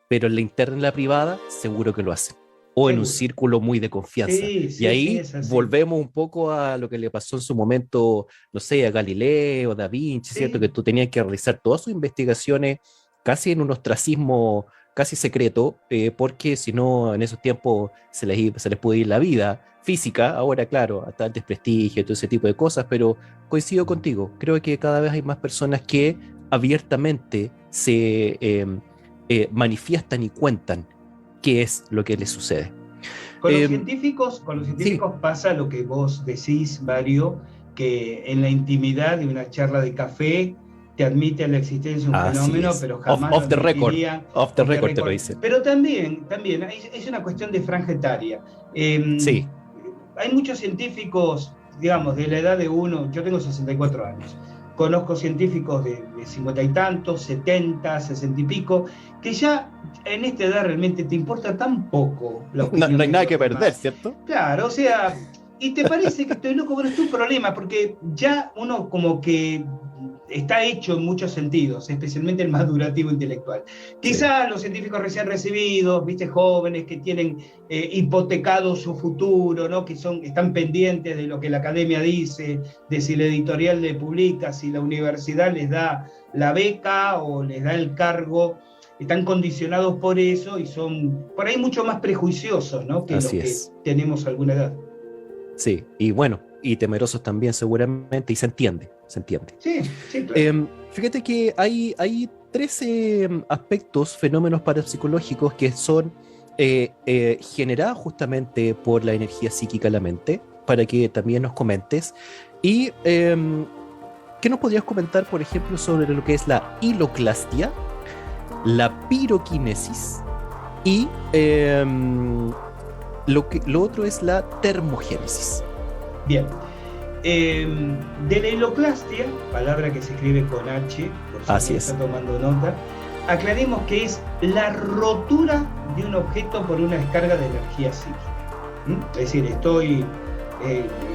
pero en la interna y en la privada seguro que lo hacen. O en un círculo muy de confianza. Sí, y ahí volvemos un poco a lo que le pasó en su momento, no sé, a Galileo, Da Vinci, ¿cierto? Que tú tenías que realizar todas sus investigaciones casi en un ostracismo casi secreto, porque si no, en esos tiempos se les puede ir la vida física. Ahora, claro, hasta el desprestigio y todo ese tipo de cosas, pero coincido contigo. Creo que cada vez hay más personas que abiertamente se manifiestan y cuentan qué es lo que les sucede. Con los científicos sí. Pasa lo que vos decís, Mario, que en la intimidad de una charla de café te admite la existencia de un fenómeno, pero jamás off the record te lo dicen. Pero también es una cuestión de franja etaria. Sí. Hay muchos científicos, digamos, de la edad de uno, yo tengo 64 años, conozco científicos de 50 y tantos, 70, 60 y pico, que ya en esta edad realmente te importa tan poco la opinión. No hay nada que perder, ¿cierto? Claro, o sea, y te parece que estoy loco, bueno, es tu problema, porque ya uno como que está hecho en muchos sentidos, especialmente el madurativo intelectual. Quizás los científicos recién recibidos, viste, jóvenes que tienen hipotecado su futuro, ¿no? Que están pendientes de lo que la academia dice, de si la editorial le publica, si la universidad les da la beca o les da el cargo, están condicionados por eso y son por ahí mucho más prejuiciosos, ¿no? Que los que tenemos alguna edad. Sí, y bueno, y temerosos también seguramente, y se entiende. Sí, claro. Fíjate que hay 13 aspectos, fenómenos parapsicológicos que son generados justamente por la energía psíquica de la mente, para que también nos comentes. Y ¿qué nos podrías comentar, por ejemplo, sobre lo que es la hiloclastia, la piroquinesis y lo otro es la termogénesis? Bien. De la hiloclastia, palabra que se escribe con H, por si está tomando nota, aclaremos que es la rotura de un objeto por una descarga de energía psíquica. Es decir, estoy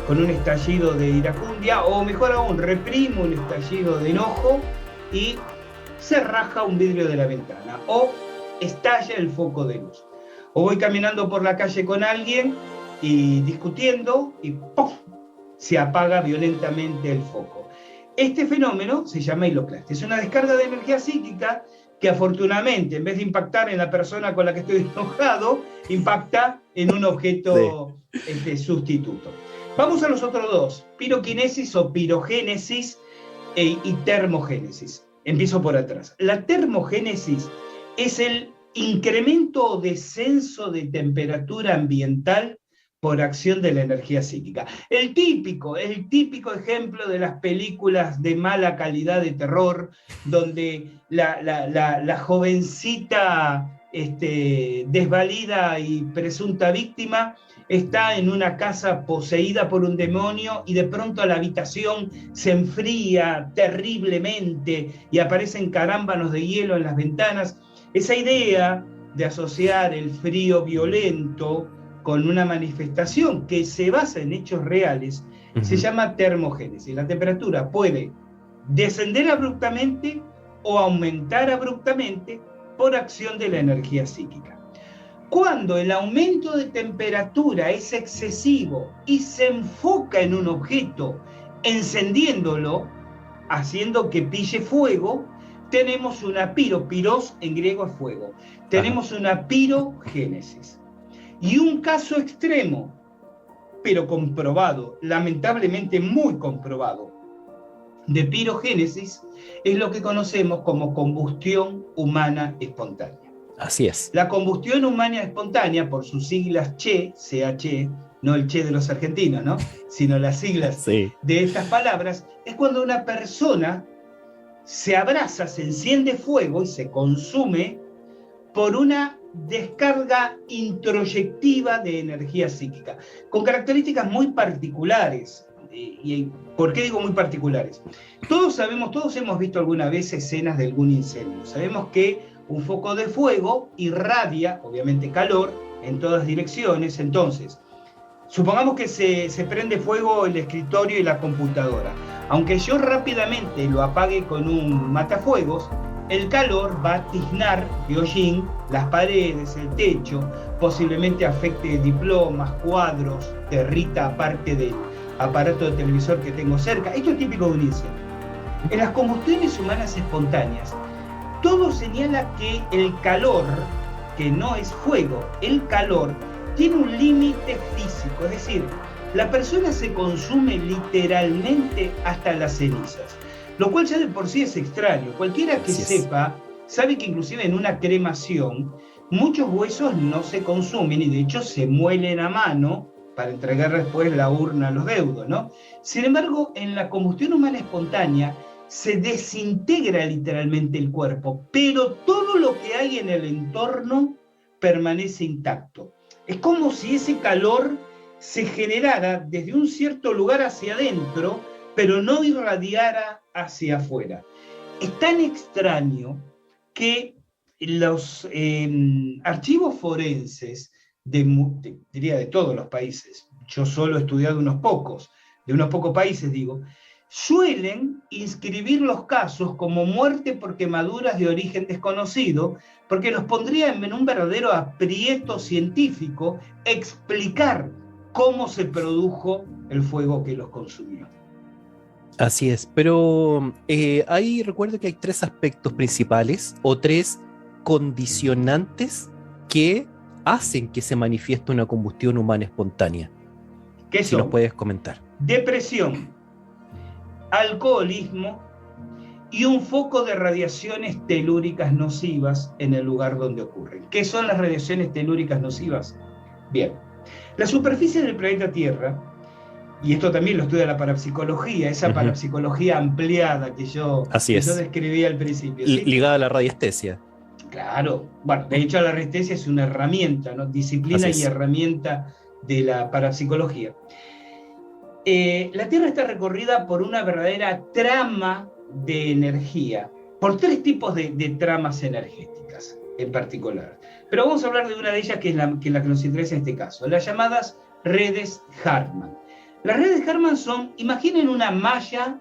con un estallido de iracundia, o mejor aún, reprimo un estallido de enojo y se raja un vidrio de la ventana, o estalla el foco de luz. O voy caminando por la calle con alguien y discutiendo y ¡pum!, se apaga violentamente el foco. Este fenómeno se llama hiloclastia. Es una descarga de energía psíquica que afortunadamente, en vez de impactar en la persona con la que estoy enojado, impacta en un objeto sustituto. Vamos a los otros dos, piroquinesis o pirogénesis y termogénesis. Empiezo por atrás. La termogénesis es el incremento o descenso de temperatura ambiental por acción de la energía psíquica. El típico ejemplo de las películas de mala calidad de terror, donde la jovencita desvalida y presunta víctima está en una casa poseída por un demonio y de pronto la habitación se enfría terriblemente y aparecen carámbanos de hielo en las ventanas. Esa idea de asociar el frío violento con una manifestación que se basa en hechos reales, se llama termogénesis. La temperatura puede descender abruptamente o aumentar abruptamente por acción de la energía psíquica. Cuando el aumento de temperatura es excesivo y se enfoca en un objeto, encendiéndolo, haciendo que pille fuego, tenemos una piros en griego es fuego, tenemos una pirogénesis. Y un caso extremo, pero comprobado, lamentablemente muy comprobado, de pirogénesis es lo que conocemos como combustión humana espontánea. Así es. La combustión humana espontánea, por sus siglas CHE, C-H-E, no el Che de los argentinos, ¿no?, sino las siglas de estas palabras, es cuando una persona se abraza, se enciende fuego y se consume por una descarga introyectiva de energía psíquica, con características muy particulares. ¿Y por qué digo muy particulares? Todos hemos visto alguna vez escenas de algún incendio. Sabemos que un foco de fuego irradia, obviamente, calor en todas direcciones. Entonces, supongamos que se prende fuego el escritorio y la computadora. Aunque yo rápidamente lo apague con un matafuegos, el calor va a tiznar, Gyojin, las paredes, el techo, posiblemente afecte diplomas, cuadros, derrita parte del aparato de televisor que tengo cerca. Esto es típico de un incendio. En las combustiones humanas espontáneas, todo señala que el calor, que no es fuego, el calor tiene un límite físico, es decir, la persona se consume literalmente hasta las cenizas. Lo cual ya de por sí es extraño. Cualquiera que sepa, sabe que inclusive en una cremación, muchos huesos no se consumen y de hecho se muelen a mano para entregar después la urna a los deudos, ¿no? Sin embargo, en la combustión humana espontánea se desintegra literalmente el cuerpo, pero todo lo que hay en el entorno permanece intacto. Es como si ese calor se generara desde un cierto lugar hacia adentro, pero no irradiara hacia afuera. Es tan extraño que los archivos forenses diría de todos los países, yo solo he estudiado de unos pocos países digo, suelen inscribir los casos como muerte por quemaduras de origen desconocido, porque los pondría en un verdadero aprieto científico explicar cómo se produjo el fuego que los consumió. Así es, pero ahí recuerdo que hay 3 aspectos principales o 3 condicionantes que hacen que se manifieste una combustión humana espontánea. ¿Qué si son? nos puedes comentar. Depresión, alcoholismo y un foco de radiaciones telúricas nocivas en el lugar donde ocurren. ¿Qué son las radiaciones telúricas nocivas? Bien, la superficie del planeta Tierra, y esto también lo estudia la parapsicología, esa parapsicología ampliada que yo describí al principio. ¿Sí? Ligada a la radiestesia. Claro, bueno, de hecho la radiestesia es una herramienta, ¿no? Disciplina y herramienta de la parapsicología. La Tierra está recorrida por una verdadera trama de energía, por 3 tipos de tramas energéticas en particular. Pero vamos a hablar de una de ellas que es la que nos interesa en este caso, las llamadas redes Hartmann. Las redes Hartmann son, imaginen una malla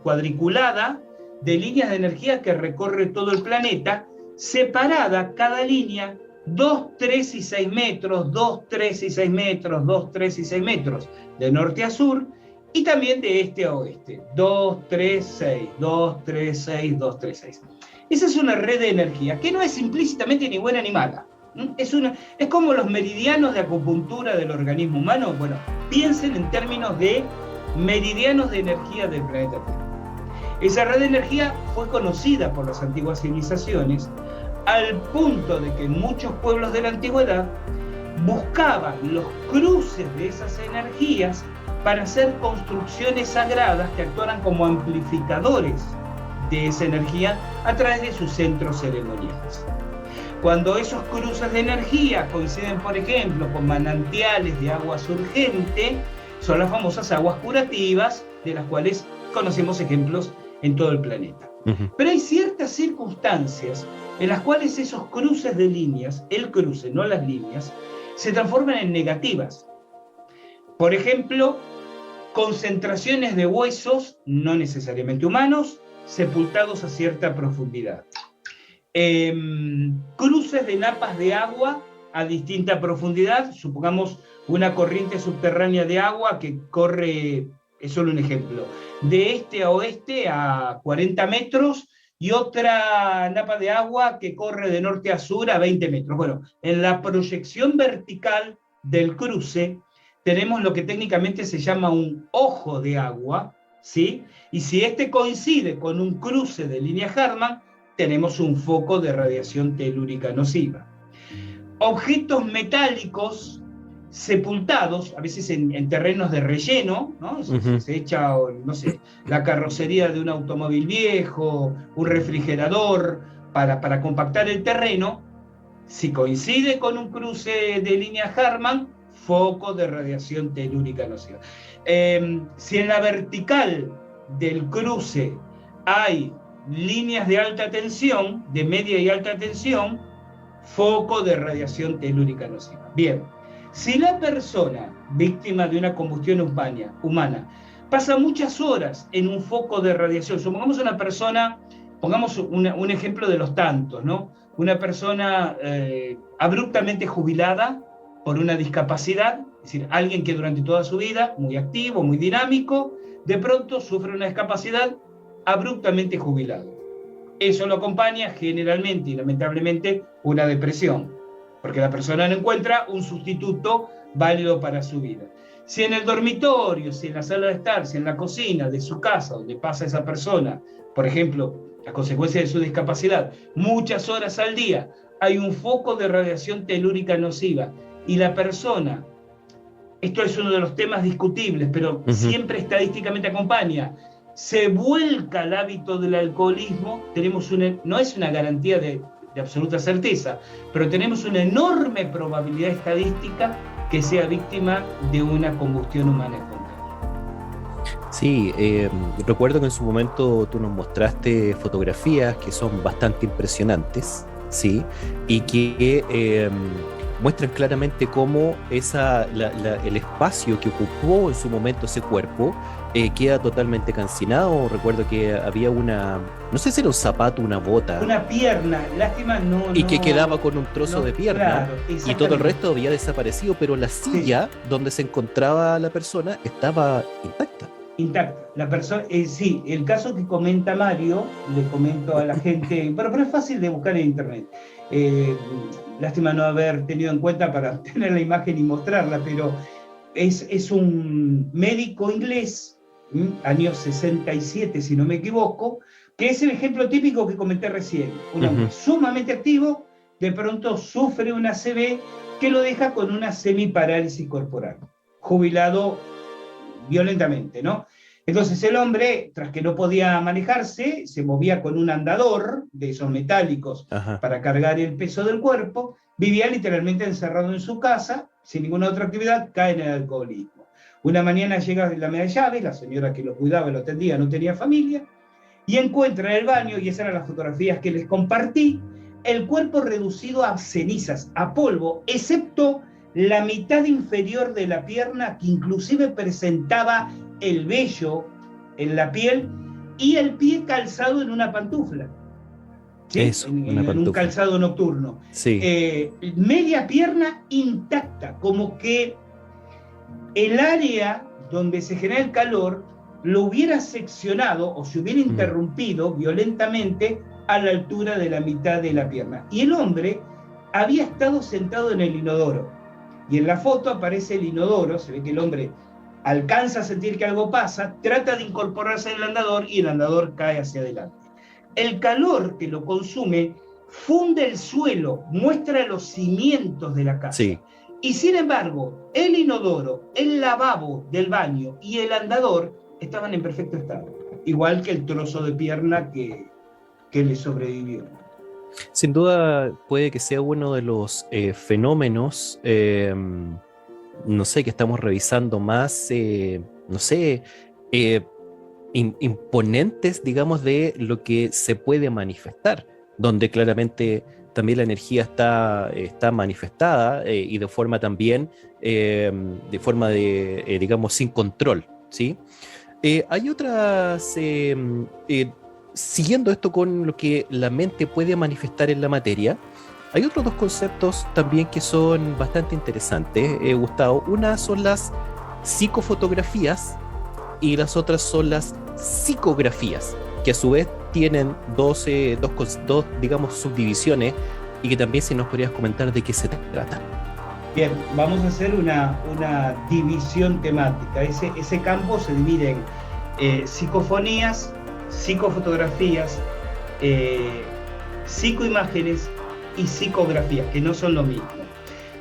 cuadriculada de líneas de energía que recorre todo el planeta, separada cada línea 2, 3 y 6 metros, 2, 3 y 6 metros, 2, 3 y 6 metros, de norte a sur, y también de este a oeste, 2, 3, 6, 2, 3, 6, 2, 3, 6. Esa es una red de energía, que no es implícitamente ni buena ni mala. Es como los meridianos de acupuntura del organismo humano. Bueno, piensen en términos de meridianos de energía del planeta Tierra. Esa red de energía fue conocida por las antiguas civilizaciones al punto de que muchos pueblos de la antigüedad buscaban los cruces de esas energías para hacer construcciones sagradas que actuaran como amplificadores de esa energía a través de sus centros ceremoniales. Cuando esos cruces de energía coinciden, por ejemplo, con manantiales de agua surgente, son las famosas aguas curativas, de las cuales conocemos ejemplos en todo el planeta. Pero hay ciertas circunstancias en las cuales esos cruces de líneas, el cruce, no las líneas, se transforman en negativas. Por ejemplo, concentraciones de huesos, no necesariamente humanos, sepultados a cierta profundidad. Cruces de napas de agua a distinta profundidad, supongamos una corriente subterránea de agua que corre, es solo un ejemplo, de este a oeste a 40 metros y otra napa de agua que corre de norte a sur a 20 metros. Bueno, en la proyección vertical del cruce tenemos lo que técnicamente se llama un ojo de agua, ¿sí? Y si este coincide con un cruce de línea Hartmann, tenemos un foco de radiación telúrica nociva. Objetos metálicos sepultados, a veces en terrenos de relleno, ¿no? Se echa, no sé, la carrocería de un automóvil viejo, un refrigerador, para compactar el terreno. Si coincide con un cruce de línea Hartmann, foco de radiación telúrica nociva. Si en la vertical del cruce hay líneas de alta tensión, de media y alta tensión, foco de radiación telúrica nociva. Bien, si la persona víctima de una combustión humana pasa muchas horas en un foco de radiación, supongamos una persona, pongamos un ejemplo de los tantos, ¿no? Una persona abruptamente jubilada por una discapacidad, es decir, alguien que durante toda su vida, muy activo, muy dinámico, de pronto sufre una discapacidad, abruptamente jubilado. Eso lo acompaña generalmente y lamentablemente una depresión, porque la persona no encuentra un sustituto válido para su vida. Si en el dormitorio, si en la sala de estar, si en la cocina de su casa, donde pasa esa persona, por ejemplo, a consecuencia de su discapacidad, muchas horas al día, hay un foco de radiación telúrica nociva y la persona, esto es uno de los temas discutibles, pero siempre estadísticamente acompaña, se vuelca al hábito del alcoholismo, no es una garantía de absoluta certeza, pero tenemos una enorme probabilidad estadística que sea víctima de una combustión humana espontánea. Sí, recuerdo que en su momento tú nos mostraste fotografías que son bastante impresionantes, ¿sí? Y que muestran claramente cómo el espacio que ocupó en su momento ese cuerpo queda totalmente calcinado. Recuerdo que había no sé si era un zapato, una bota. Una pierna, lástima no. Y que quedaba con un trozo de pierna, claro, y todo el resto había desaparecido, pero la silla donde se encontraba la persona estaba intacta. Intacta. La persona, sí, el caso que comenta Mario, le comento a la gente, pero es fácil de buscar en internet. Lástima no haber tenido en cuenta para tener la imagen y mostrarla, pero es un médico inglés, años 67 si no me equivoco, que es el ejemplo típico que comenté recién. Un hombre sumamente activo, de pronto sufre una ACV que lo deja con una semiparálisis corporal, jubilado violentamente, ¿no? Entonces el hombre, tras que no podía manejarse, se movía con un andador de esos metálicos para cargar el peso del cuerpo, vivía literalmente encerrado en su casa, sin ninguna otra actividad, cae en el alcoholismo. Una mañana llega la media llave, la señora que lo cuidaba y lo atendía no tenía familia, y encuentra en el baño, y esas eran las fotografías que les compartí, el cuerpo reducido a cenizas, a polvo, excepto la mitad inferior de la pierna, que inclusive presentaba el vello en la piel, y el pie calzado en una pantufla. ¿Sí? Eso, en un calzado nocturno. Sí. Media pierna intacta, como que el área donde se genera el calor lo hubiera seccionado o se hubiera interrumpido violentamente a la altura de la mitad de la pierna. Y el hombre había estado sentado en el inodoro. Y en la foto aparece el inodoro, se ve que el hombre alcanza a sentir que algo pasa, trata de incorporarse en el andador y el andador cae hacia adelante. El calor que lo consume funde el suelo, muestra los cimientos de la casa. Sí. Y sin embargo, el inodoro, el lavabo del baño y el andador estaban en perfecto estado, igual que el trozo de pierna que le sobrevivió. Sin duda puede que sea uno de los fenómenos, no sé, que estamos revisando más, no sé, imponentes, digamos, de lo que se puede manifestar, donde claramente también la energía está manifestada y de forma también, digamos, sin control, ¿sí? Hay otras, siguiendo esto con lo que la mente puede manifestar en la materia, hay otros dos conceptos también que son bastante interesantes, Gustavo. Una son las psicofotografías y las otras son las psicografías, que a su vez tienen dos, digamos, subdivisiones, y que también si nos podrías comentar de qué se trata. Bien, vamos a hacer una división temática. Ese campo se divide en psicofonías, psicofotografías, psicoimágenes y psicografías, que no son lo mismo.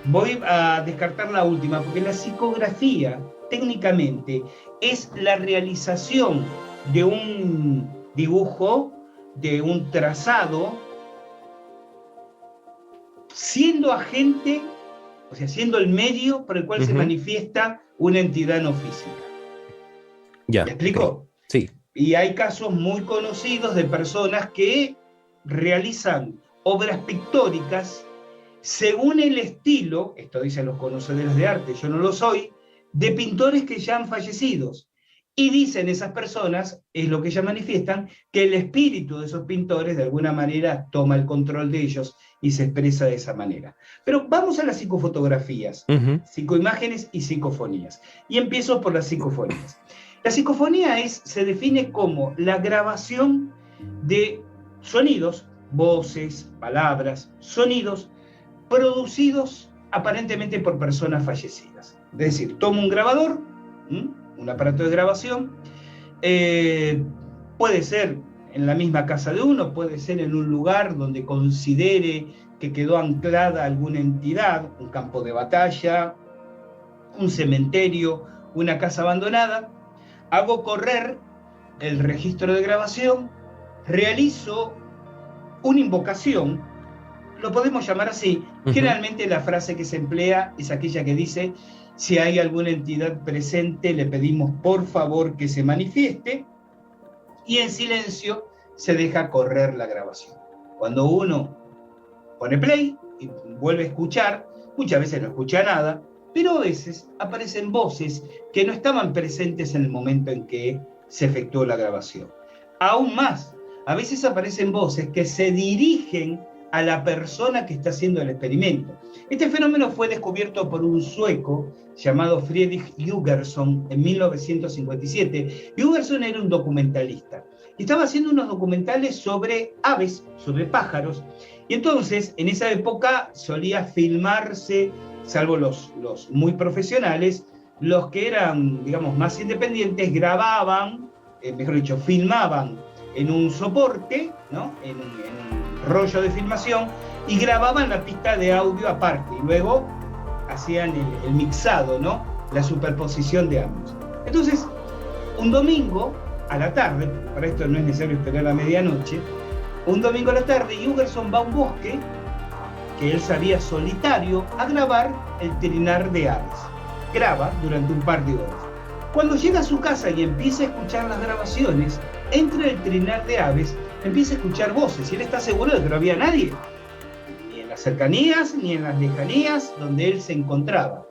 Voy a descartar la última, porque la psicografía, técnicamente, es la realización de un dibujo, de un trazado, siendo agente, o sea, siendo el medio por el cual se manifiesta una entidad no física. Ya, ¿Me explico? Okay. Sí. Y hay casos muy conocidos de personas que realizan obras pictóricas según el estilo, esto dicen los conocedores de arte, yo no lo soy, de pintores que ya han fallecido. Y dicen esas personas, es lo que ellas manifiestan, que el espíritu de esos pintores de alguna manera toma el control de ellos y se expresa de esa manera. Pero vamos a las psicofotografías, psicoimágenes y psicofonías. Y empiezo por las psicofonías. La psicofonía se define como la grabación de sonidos, voces, palabras, sonidos producidos aparentemente por personas fallecidas. Es decir, tomo un grabador, un aparato de grabación, puede ser en la misma casa de uno, puede ser en un lugar donde considere que quedó anclada alguna entidad, un campo de batalla, un cementerio, una casa abandonada. Hago correr el registro de grabación, realizo una invocación, lo podemos llamar así. Generalmente la frase que se emplea es aquella que dice: si hay alguna entidad presente, le pedimos por favor que se manifieste, y en silencio se deja correr la grabación. Cuando uno pone play y vuelve a escuchar, muchas veces no escucha nada, pero a veces aparecen voces que no estaban presentes en el momento en que se efectuó la grabación. Aún más, a veces aparecen voces que se dirigen a la persona que está haciendo el experimento. Este fenómeno fue descubierto por un sueco llamado Fredrik Jugersson en 1957. Jugersson era un documentalista y estaba haciendo unos documentales sobre aves, sobre pájaros, y entonces en esa época solía filmarse, salvo los muy profesionales, los que eran, digamos, más independientes, grababan, mejor dicho, filmaban en un soporte, ¿no? en un rollo de filmación, y grababan la pista de audio aparte, y luego hacían el mixado, ¿no? La superposición de ambos. Entonces, un domingo a la tarde, para esto no es necesario esperar a medianoche, un domingo a la tarde, Jugersson va a un bosque que él sabía solitario a grabar el trinar de aves. Graba durante un par de horas. Cuando llega a su casa y empieza a escuchar las grabaciones, entre el trinar de aves, empieza a escuchar voces, y él está seguro de que no había nadie, ni en las cercanías, ni en las lejanías donde él se encontraba.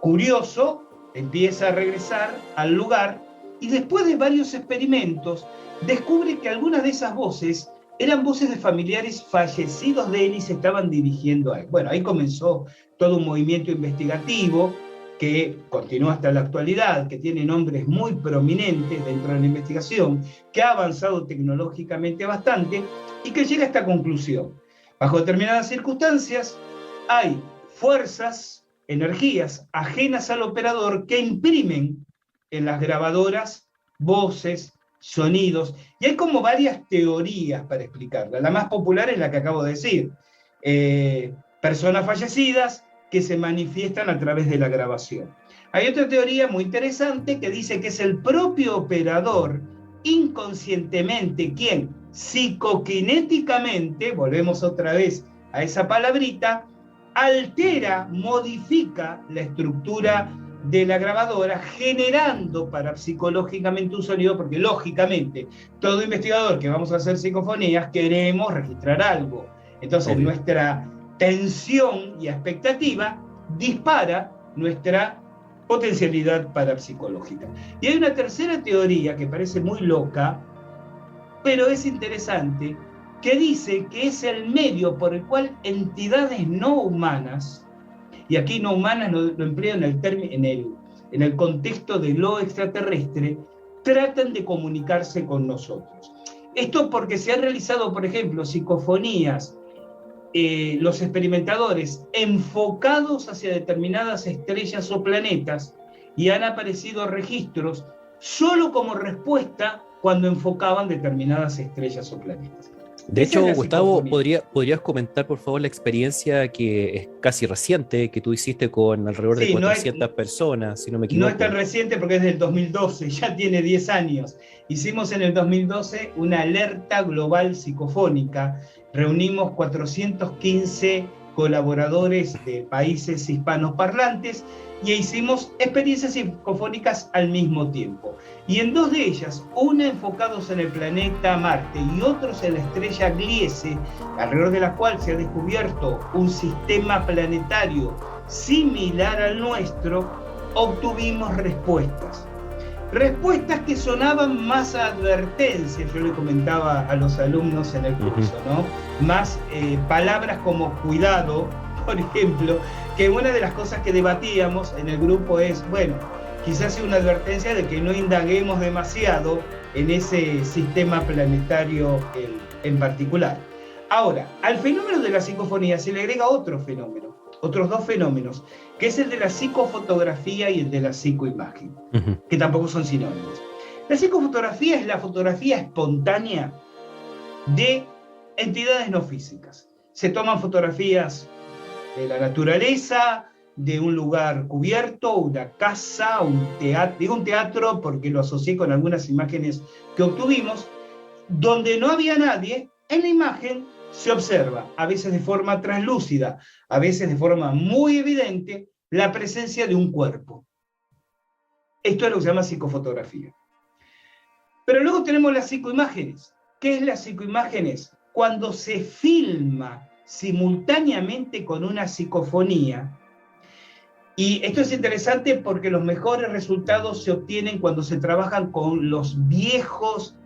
Curioso, empieza a regresar al lugar, y después de varios experimentos, descubre que algunas de esas voces eran voces de familiares fallecidos de él y se estaban dirigiendo a él. Bueno, ahí comenzó todo un movimiento investigativo que continúa hasta la actualidad, que tiene nombres muy prominentes dentro de la investigación, que ha avanzado tecnológicamente bastante y que llega a esta conclusión. Bajo determinadas circunstancias, hay fuerzas, energías ajenas al operador que imprimen en las grabadoras voces, sonidos, y hay como varias teorías para explicarla. La más popular es la que acabo de decir. Personas fallecidas que se manifiestan a través de la grabación. Hay otra teoría muy interesante que dice que es el propio operador inconscientemente quien psicoquinéticamente, volvemos otra vez a esa palabrita, altera, modifica la estructura de la grabadora, generando parapsicológicamente un sonido, porque lógicamente todo investigador que vamos a hacer psicofonías queremos registrar algo. Entonces nuestra tensión y expectativa dispara nuestra potencialidad parapsicológica. Y hay una tercera teoría que parece muy loca, pero es interesante, que dice que es el medio por el cual entidades no humanas, y aquí no humanas lo empleo en el contexto de lo extraterrestre, tratan de comunicarse con nosotros. Esto porque se han realizado, por ejemplo, psicofonías, los experimentadores enfocados hacia determinadas estrellas o planetas, y han aparecido registros solo como respuesta cuando enfocaban determinadas estrellas o planetas. De hecho, Gustavo, ¿podrías comentar, por favor, la experiencia que es casi reciente, que tú hiciste con alrededor de 400 personas, si no me equivoco? No es tan reciente porque es del 2012, ya tiene 10 años. Hicimos en el 2012 una alerta global psicofónica. Reunimos 415 colaboradores de países hispanoparlantes y hicimos experiencias psicofónicas al mismo tiempo. Y en dos de ellas, una enfocados en el planeta Marte y otros en la estrella Gliese, alrededor de la cual se ha descubierto un sistema planetario similar al nuestro, obtuvimos respuestas. Respuestas que sonaban más a advertencias, yo le comentaba a los alumnos en el curso, ¿no? Más palabras como cuidado, por ejemplo, que una de las cosas que debatíamos en el grupo es, bueno, quizás sea una advertencia de que no indaguemos demasiado en ese sistema planetario en particular. Ahora, al fenómeno de la psicofonía se le agrega otro fenómeno, otros dos fenómenos, que es el de la psicofotografía y el de la psicoimagen, que tampoco son sinónimos. La psicofotografía es la fotografía espontánea de entidades no físicas. Se toman fotografías de la naturaleza, de un lugar cubierto, una casa, un teatro, digo un teatro porque lo asocié con algunas imágenes que obtuvimos, donde no había nadie. En la imagen se observa, a veces de forma translúcida, a veces de forma muy evidente, la presencia de un cuerpo. Esto es lo que se llama psicofotografía. Pero luego tenemos las psicoimágenes. ¿Qué es las psicoimágenes? Cuando se filma simultáneamente con una psicofonía. Y esto es interesante porque los mejores resultados se obtienen cuando se trabajan con los viejos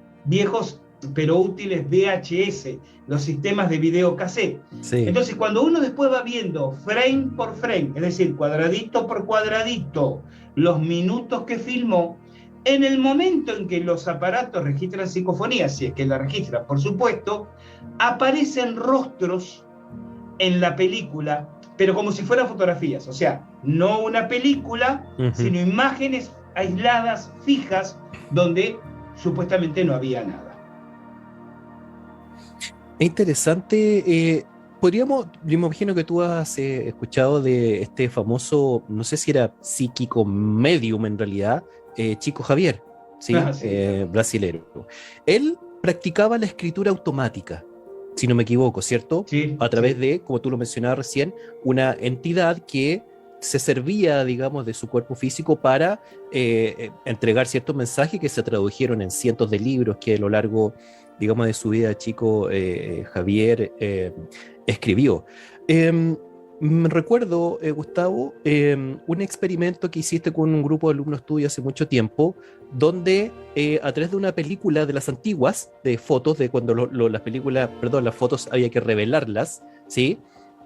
pero útiles VHS, los sistemas de video cassette. Sí. Entonces, cuando uno después va viendo frame por frame, es decir, cuadradito por cuadradito, los minutos que filmó, en el momento en que los aparatos registran psicofonía, si es que la registran, por supuesto, aparecen rostros en la película, pero como si fueran fotografías, o sea, no una película, sino imágenes aisladas, fijas, donde supuestamente no había nada. Es interesante. Yo me imagino que tú has escuchado de este famoso, no sé si era psíquico medium en realidad, Chico Xavier, ¿sí? Brasilero. Él practicaba la escritura automática, si no me equivoco, ¿cierto? Sí, a través de, como tú lo mencionabas recién, una entidad que se servía, digamos, de su cuerpo físico para entregar ciertos mensajes que se tradujeron en cientos de libros que a lo largo, digamos, de su vida, Chico Xavier escribió. Recuerdo, Gustavo, un experimento que hiciste con un grupo de alumnos tuyos hace mucho tiempo, donde a través de una película de las antiguas, de fotos, de cuando las fotos había que revelarlas, ¿sí?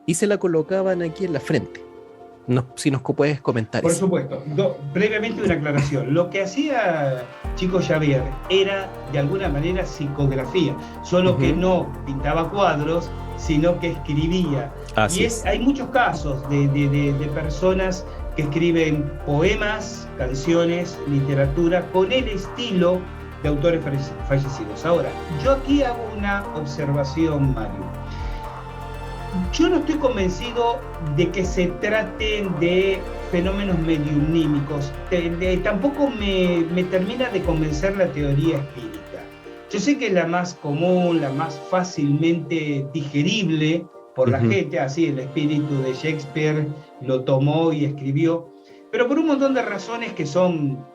Y se la colocaban aquí en la frente. Si nos puedes comentar. Por supuesto. Previamente una aclaración. Lo que hacía Chico Xavier era, de alguna manera, psicografía, solo que no pintaba cuadros, sino que escribía. Así es. Hay muchos casos de personas que escriben poemas, canciones, literatura, con el estilo de autores fallecidos. Ahora, yo aquí hago una observación, Mario. Yo no estoy convencido de que se trate de fenómenos mediunímicos. Tampoco me termina de convencer la teoría espírita. Yo sé que es la más común, la más fácilmente digerible por la gente, así el espíritu de Shakespeare lo tomó y escribió, pero por un montón de razones que son,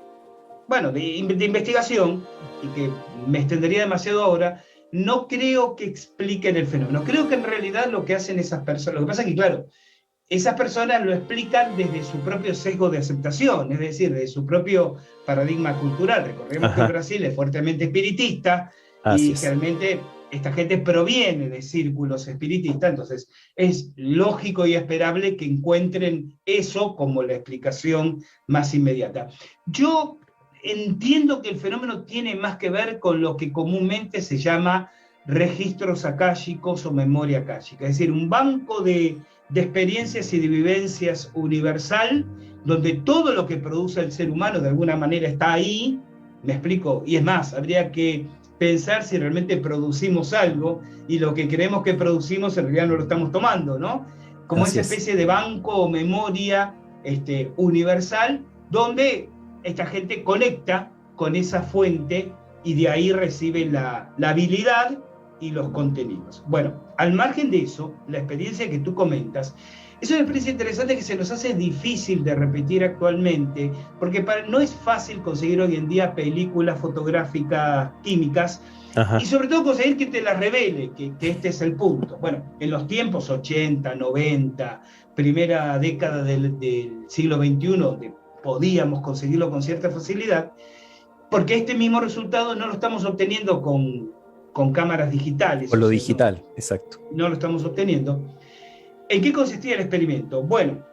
bueno, de investigación, y que me extendería demasiado ahora. No creo que expliquen el fenómeno. Creo que en realidad lo que hacen esas personas, lo que pasa es que, claro, esas personas lo explican desde su propio sesgo de aceptación, es decir, desde su propio paradigma cultural. Recordemos que Brasil es fuertemente espiritista y realmente esta gente proviene de círculos espiritistas, entonces es lógico y esperable que encuentren eso como la explicación más inmediata. Yo entiendo que el fenómeno tiene más que ver con lo que comúnmente se llama registros akáshicos o memoria akáshica, es decir, un banco de experiencias y de vivencias universal, donde todo lo que produce el ser humano de alguna manera está ahí, ¿me explico? Y es más, habría que pensar si realmente producimos algo y lo que creemos que producimos en realidad no lo estamos tomando, ¿no? Como esa especie de banco o memoria universal, donde esta gente conecta con esa fuente y de ahí recibe la habilidad y los contenidos. Bueno, al margen de eso, la experiencia que tú comentas es una experiencia interesante que se nos hace difícil de repetir actualmente, porque no es fácil conseguir hoy en día películas fotográficas químicas, y sobre todo conseguir que te las revele, que este es el punto. Bueno, en los tiempos 80, 90, primera década del siglo XXI, podíamos conseguirlo con cierta facilidad, porque este mismo resultado no lo estamos obteniendo con cámaras digitales. Con lo digital, exacto. No lo estamos obteniendo. ¿En qué consistía el experimento? Bueno,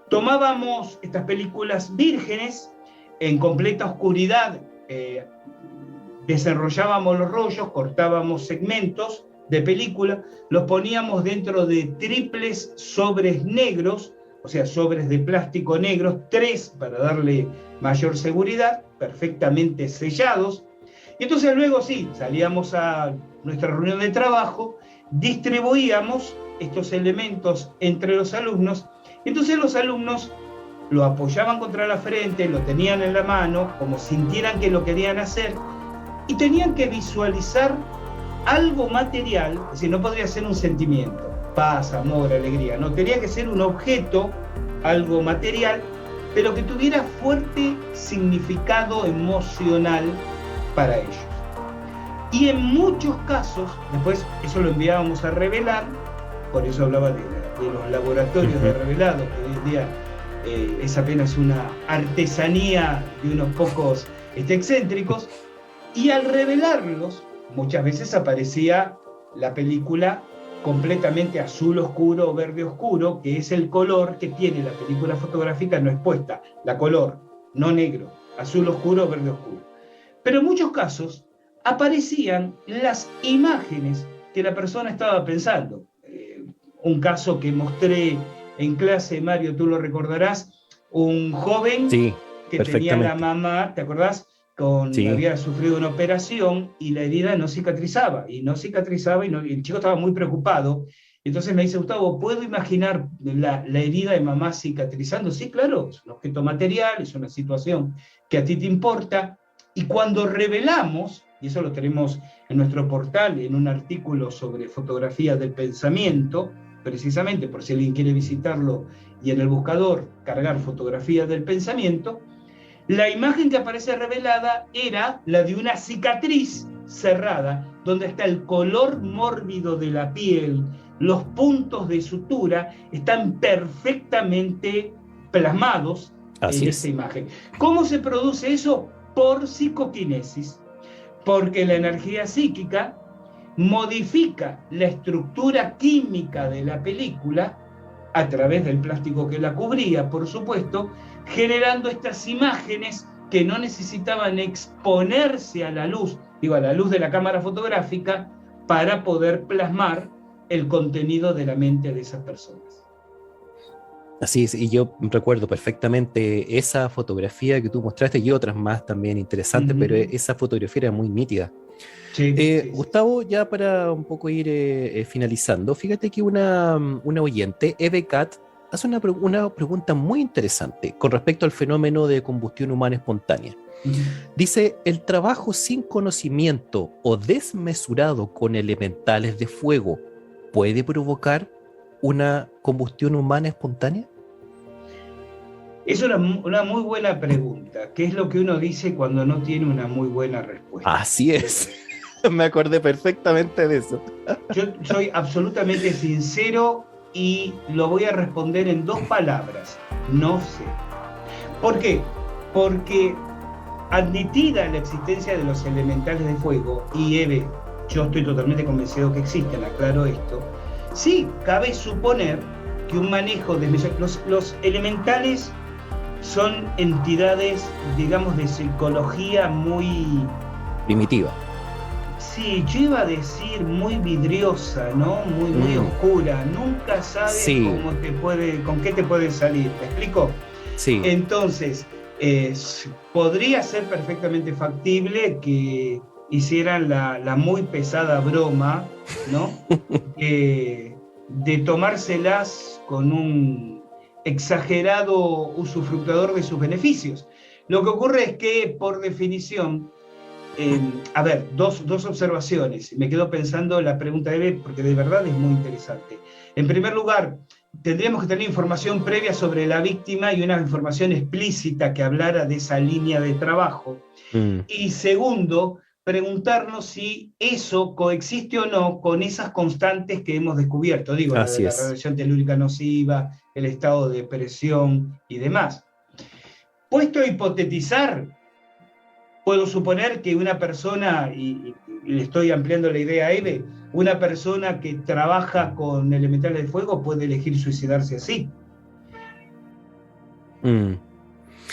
tomábamos estas películas vírgenes en completa oscuridad, desenrollábamos los rollos, cortábamos segmentos de película, los poníamos dentro de triples sobres negros o sea, sobres de plástico negros, 3 para darle mayor seguridad, perfectamente sellados. Y entonces luego sí, salíamos a nuestra reunión de trabajo, distribuíamos estos elementos entre los alumnos, y entonces los alumnos lo apoyaban contra la frente, lo tenían en la mano, como sintieran que lo querían hacer, y tenían que visualizar algo material, es decir, no podría ser un sentimiento, paz, amor, alegría, no, tenía que ser un objeto, algo material, pero que tuviera fuerte significado emocional para ellos. Y en muchos casos, después eso lo enviábamos a revelar, por eso hablaba de los laboratorios de revelado, que hoy en día es apenas una artesanía de unos pocos excéntricos, y al revelarlos, muchas veces aparecía la película completamente azul oscuro o verde oscuro, que es el color que tiene la película fotográfica no expuesta, la color, no negro, azul oscuro o verde oscuro. Pero en muchos casos aparecían las imágenes que la persona estaba pensando. Un caso que mostré en clase, Mario, tú lo recordarás, un joven que tenía la mamá, ¿te acordás? Había sufrido una operación y la herida no cicatrizaba, y el chico estaba muy preocupado. Entonces me dice, Gustavo, ¿puedo imaginar la herida de mamá cicatrizando? Sí, claro, es un objeto material, es una situación que a ti te importa, y cuando revelamos, y eso lo tenemos en nuestro portal, en un artículo sobre fotografía del pensamiento, precisamente por si alguien quiere visitarlo, y en el buscador cargar fotografía del pensamiento, la imagen que aparece revelada era la de una cicatriz cerrada, donde está el color mórbido de la piel, los puntos de sutura están perfectamente plasmados en esta imagen. ¿Cómo se produce eso? Por psicoquinesis, porque la energía psíquica modifica la estructura química de la película a través del plástico que la cubría, por supuesto, generando estas imágenes que no necesitaban exponerse a la luz de la cámara fotográfica para poder plasmar el contenido de la mente de esas personas. Así es, y yo recuerdo perfectamente esa fotografía que tú mostraste y otras más también interesantes, pero esa fotografía era muy nítida. Gustavo, ya para un poco ir finalizando, fíjate que una oyente, Eve Cat, hace una pregunta muy interesante con respecto al fenómeno de combustión humana espontánea. Dice, ¿el trabajo sin conocimiento o desmesurado con elementales de fuego puede provocar una combustión humana espontánea? Es una muy buena pregunta. ¿Qué es lo que uno dice cuando no tiene una muy buena respuesta? Así es. Me acordé perfectamente de eso. Yo soy absolutamente sincero y lo voy a responder en 2 palabras. No sé. ¿Por qué? Porque admitida la existencia de los elementales de fuego, y Eve, yo estoy totalmente convencido que existen, aclaro esto, sí, cabe suponer que un manejo de los elementales son entidades, digamos, de psicología muy primitiva. Sí, yo iba a decir muy vidriosa, ¿no? Muy oscura. Nunca sabes con qué te puede salir. ¿Me explico? Sí. Entonces, podría ser perfectamente factible que hicieran la muy pesada broma, ¿no? De tomárselas con un exagerado usufructuador de sus beneficios. Lo que ocurre es que, por definición, a ver, dos observaciones. Me quedo pensando la pregunta de Eve porque de verdad es muy interesante. En primer lugar, tendríamos que tener información previa sobre la víctima y una información explícita que hablara de esa línea de trabajo. Y segundo, preguntarnos si eso coexiste o no con esas constantes que hemos descubierto. Digo, la de la radiación telúrica nociva, el estado de depresión y demás. Puesto a hipotetizar, puedo suponer que una persona, y le estoy ampliando la idea a Eve, una persona que trabaja con elementales de fuego puede elegir suicidarse así.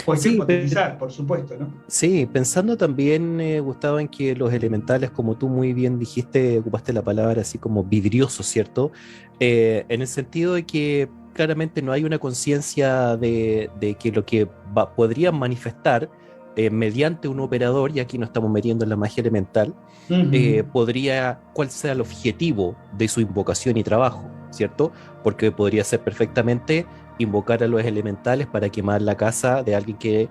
Puede hipotetizar, por supuesto, ¿no? Sí, pensando también, Gustavo, en que los elementales, como tú muy bien dijiste, ocupaste la palabra así como vidrioso, ¿cierto? En el sentido de que claramente no hay una conciencia de que lo que podrían manifestar mediante un operador, y aquí nos estamos metiendo en la magia elemental, cuál sea el objetivo de su invocación y trabajo, ¿cierto? Porque podría ser perfectamente invocar a los elementales para quemar la casa de alguien que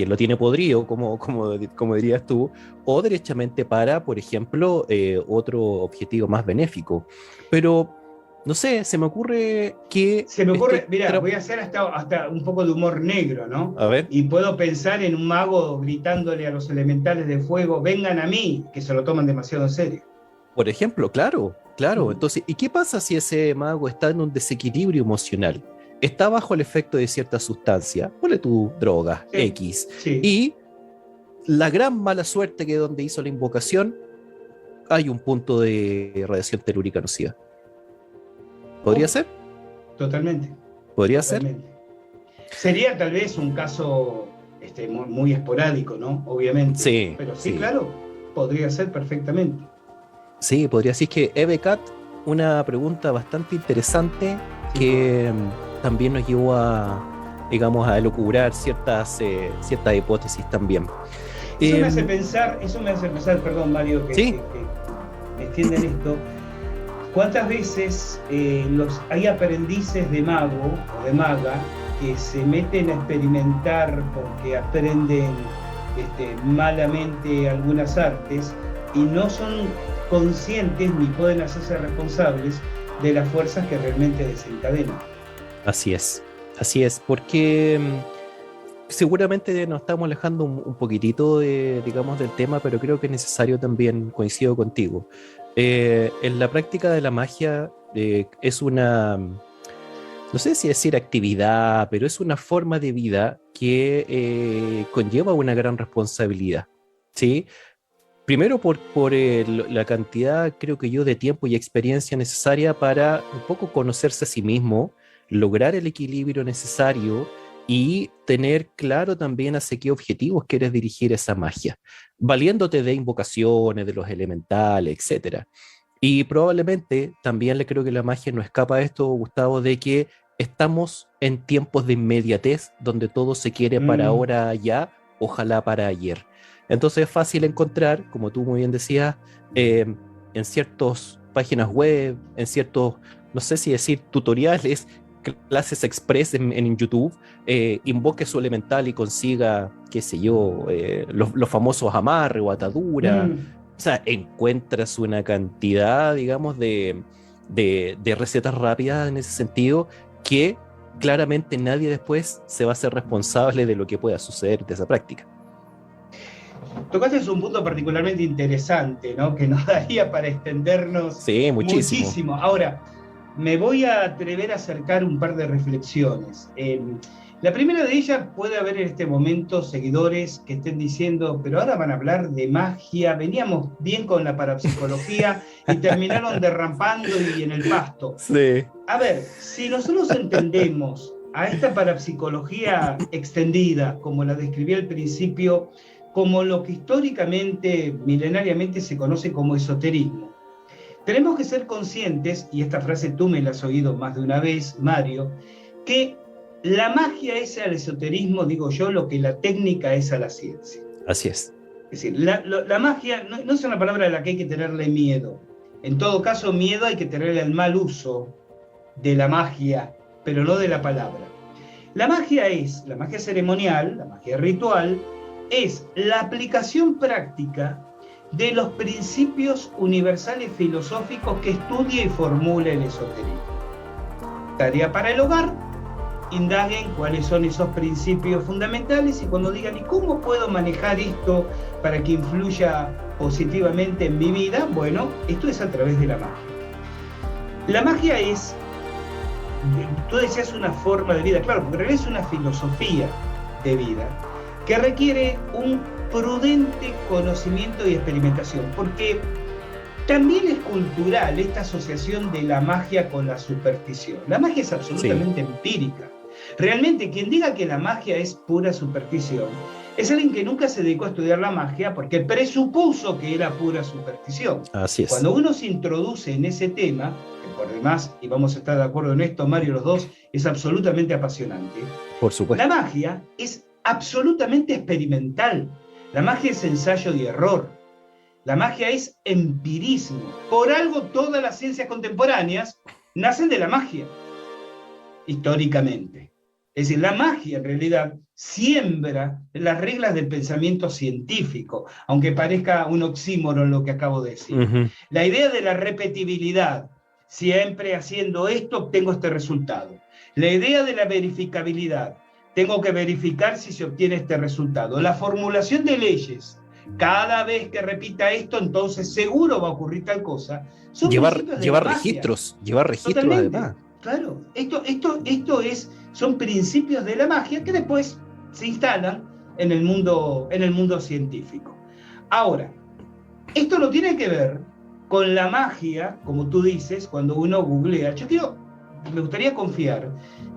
lo tiene podrido, como dirías tú, o derechamente para, por ejemplo, otro objetivo más benéfico. Pero, no sé, se me ocurre que... mira, voy a hacer hasta un poco de humor negro, ¿no? A ver. Y puedo pensar en un mago gritándole a los elementales de fuego, vengan a mí, que se lo toman demasiado en serio. Por ejemplo, claro. Entonces, ¿y qué pasa si ese mago está en un desequilibrio emocional? Está bajo el efecto de cierta sustancia, ponle tu droga, Sí, X, sí. y la gran mala suerte que donde hizo la invocación hay un punto de radiación telúrica nociva. ¿Podría ser? Totalmente. ¿Podría totalmente. Sería tal vez un caso muy, muy esporádico, ¿no? Obviamente. Sí. Pero sí, claro, podría ser perfectamente. Sí, podría ser que EBCAT, una pregunta bastante interesante que también nos llevó a, digamos, a elucubrar ciertas hipótesis también. Eso me hace pensar, perdón, Mario, que me entienden esto. ¿Cuántas veces hay aprendices de mago o de maga que se meten a experimentar porque aprenden malamente algunas artes y no son conscientes ni pueden hacerse responsables de las fuerzas que realmente desencadenan? Así es, porque seguramente nos estamos alejando un poquitito digamos, del tema, pero creo que es necesario también, coincido contigo. En la práctica de la magia es una, no sé si decir actividad, pero es una forma de vida que conlleva una gran responsabilidad, ¿sí? Primero por la cantidad, creo que yo, de tiempo y experiencia necesaria para un poco conocerse a sí mismo, lograr el equilibrio necesario y tener claro también hacia qué objetivos quieres dirigir esa magia, valiéndote de invocaciones, de los elementales, etc. Y probablemente también le creo que la magia no escapa a esto, Gustavo, de que estamos en tiempos de inmediatez, donde todo se quiere para ahora, ya, ojalá para ayer. Entonces es fácil encontrar, como tú muy bien decías, en ciertas páginas web, en ciertos, no sé si decir tutoriales, clases express en YouTube, invoque su elemental y consiga, qué sé yo, los famosos amarre o atadura. O sea, encuentras una cantidad, digamos, de recetas rápidas en ese sentido que claramente nadie después se va a hacer responsable de lo que pueda suceder de esa práctica. Tocaste un punto particularmente interesante, ¿no? Que nos daría para extendernos muchísimo. Ahora, me voy a atrever a acercar un par de reflexiones. La primera de ellas, puede haber en este momento seguidores que estén diciendo, pero ahora van a hablar de magia, veníamos bien con la parapsicología y terminaron derrampando y en el pasto. Sí. A ver, si nosotros entendemos a esta parapsicología extendida, como la describí al principio, como lo que históricamente, milenariamente se conoce como esoterismo, tenemos que ser conscientes, y esta frase tú me la has oído más de una vez, Mario, que la magia es al esoterismo, digo yo, lo que la técnica es a la ciencia. Así es. Es decir, la magia no es una palabra a la que hay que tenerle miedo. En todo caso, miedo hay que tenerle al mal uso de la magia, pero no de la palabra. La magia ceremonial, la magia ritual, es la aplicación práctica de los principios universales filosóficos que estudia y formula el esoterismo. Tarea para el hogar: indaguen cuáles son esos principios fundamentales y cuando digan, ¿y cómo puedo manejar esto para que influya positivamente en mi vida? Bueno, esto es a través de la magia. La magia es, tú decías, una forma de vida, claro, porque en realidad es una filosofía de vida que requiere un prudente conocimiento y experimentación, porque también es cultural esta asociación de la magia con la superstición. La magia es absolutamente empírica. Realmente, quien diga que la magia es pura superstición es alguien que nunca se dedicó a estudiar la magia porque presupuso que era pura superstición. Así es. Cuando uno se introduce en ese tema, por demás, y vamos a estar de acuerdo en esto, Mario, los dos, es absolutamente apasionante. Por supuesto. La magia es absolutamente experimental. La magia es ensayo y error. La magia es empirismo. Por algo todas las ciencias contemporáneas nacen de la magia, históricamente. Es decir, la magia en realidad siembra las reglas del pensamiento científico, aunque parezca un oxímoron lo que acabo de decir. Uh-huh. La idea de la repetibilidad, siempre haciendo esto obtengo este resultado. La idea de la verificabilidad, tengo que verificar si se obtiene este resultado. La formulación de leyes, cada vez que repita esto, entonces seguro va a ocurrir tal cosa. Llevar registros Totalmente. Además. Claro, son principios de la magia que después se instalan en el mundo científico. Ahora, esto no tiene que ver con la magia, como tú dices, cuando uno googlea. Me gustaría confiar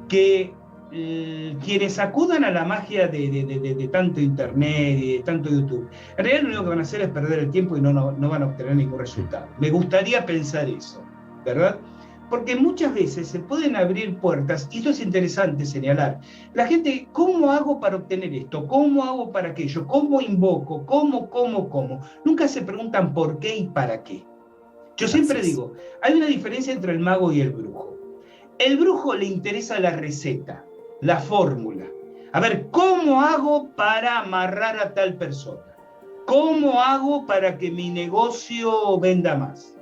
que quienes acudan a la magia de tanto internet y de tanto YouTube, en realidad lo único que van a hacer es perder el tiempo y no van a obtener ningún resultado. Me gustaría pensar eso, ¿verdad? Porque muchas veces se pueden abrir puertas, y esto es interesante señalar. La gente, ¿cómo hago para obtener esto? ¿Cómo hago para aquello? ¿Cómo invoco? ¿Cómo? Nunca se preguntan por qué y para qué. Yo siempre digo, hay una diferencia entre el mago y el brujo. El brujo le interesa la receta, la fórmula. A ver, ¿cómo hago para amarrar a tal persona? ¿Cómo hago para que mi negocio venda más?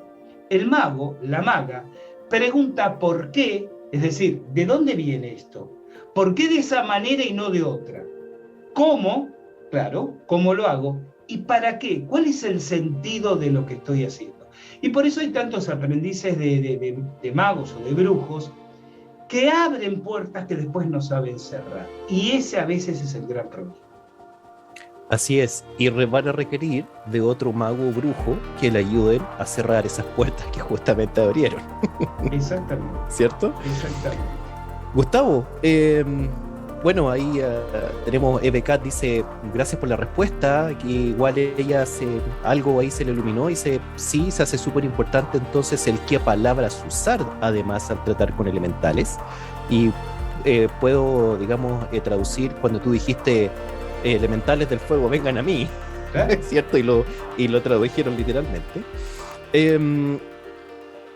El mago, la maga, pregunta por qué, es decir, ¿de dónde viene esto? ¿Por qué de esa manera y no de otra? ¿Cómo? Claro, ¿cómo lo hago? ¿Y para qué? ¿Cuál es el sentido de lo que estoy haciendo? Y por eso hay tantos aprendices de magos o de brujos que abren puertas que después no saben cerrar. Y ese a veces es el gran problema. Así es, y van a requerir de otro mago o brujo que le ayuden a cerrar esas puertas que justamente abrieron. Exactamente. ¿Cierto? Exactamente. Gustavo, bueno, ahí tenemos EBCAT, dice, gracias por la respuesta, que igual ella algo ahí se le iluminó y se hace súper importante entonces el qué palabras usar además al tratar con elementales. Y puedo, digamos, traducir cuando tú dijiste elementales del fuego vengan a mí, ¿claro? ¿Cierto? Y lo tradujeron literalmente.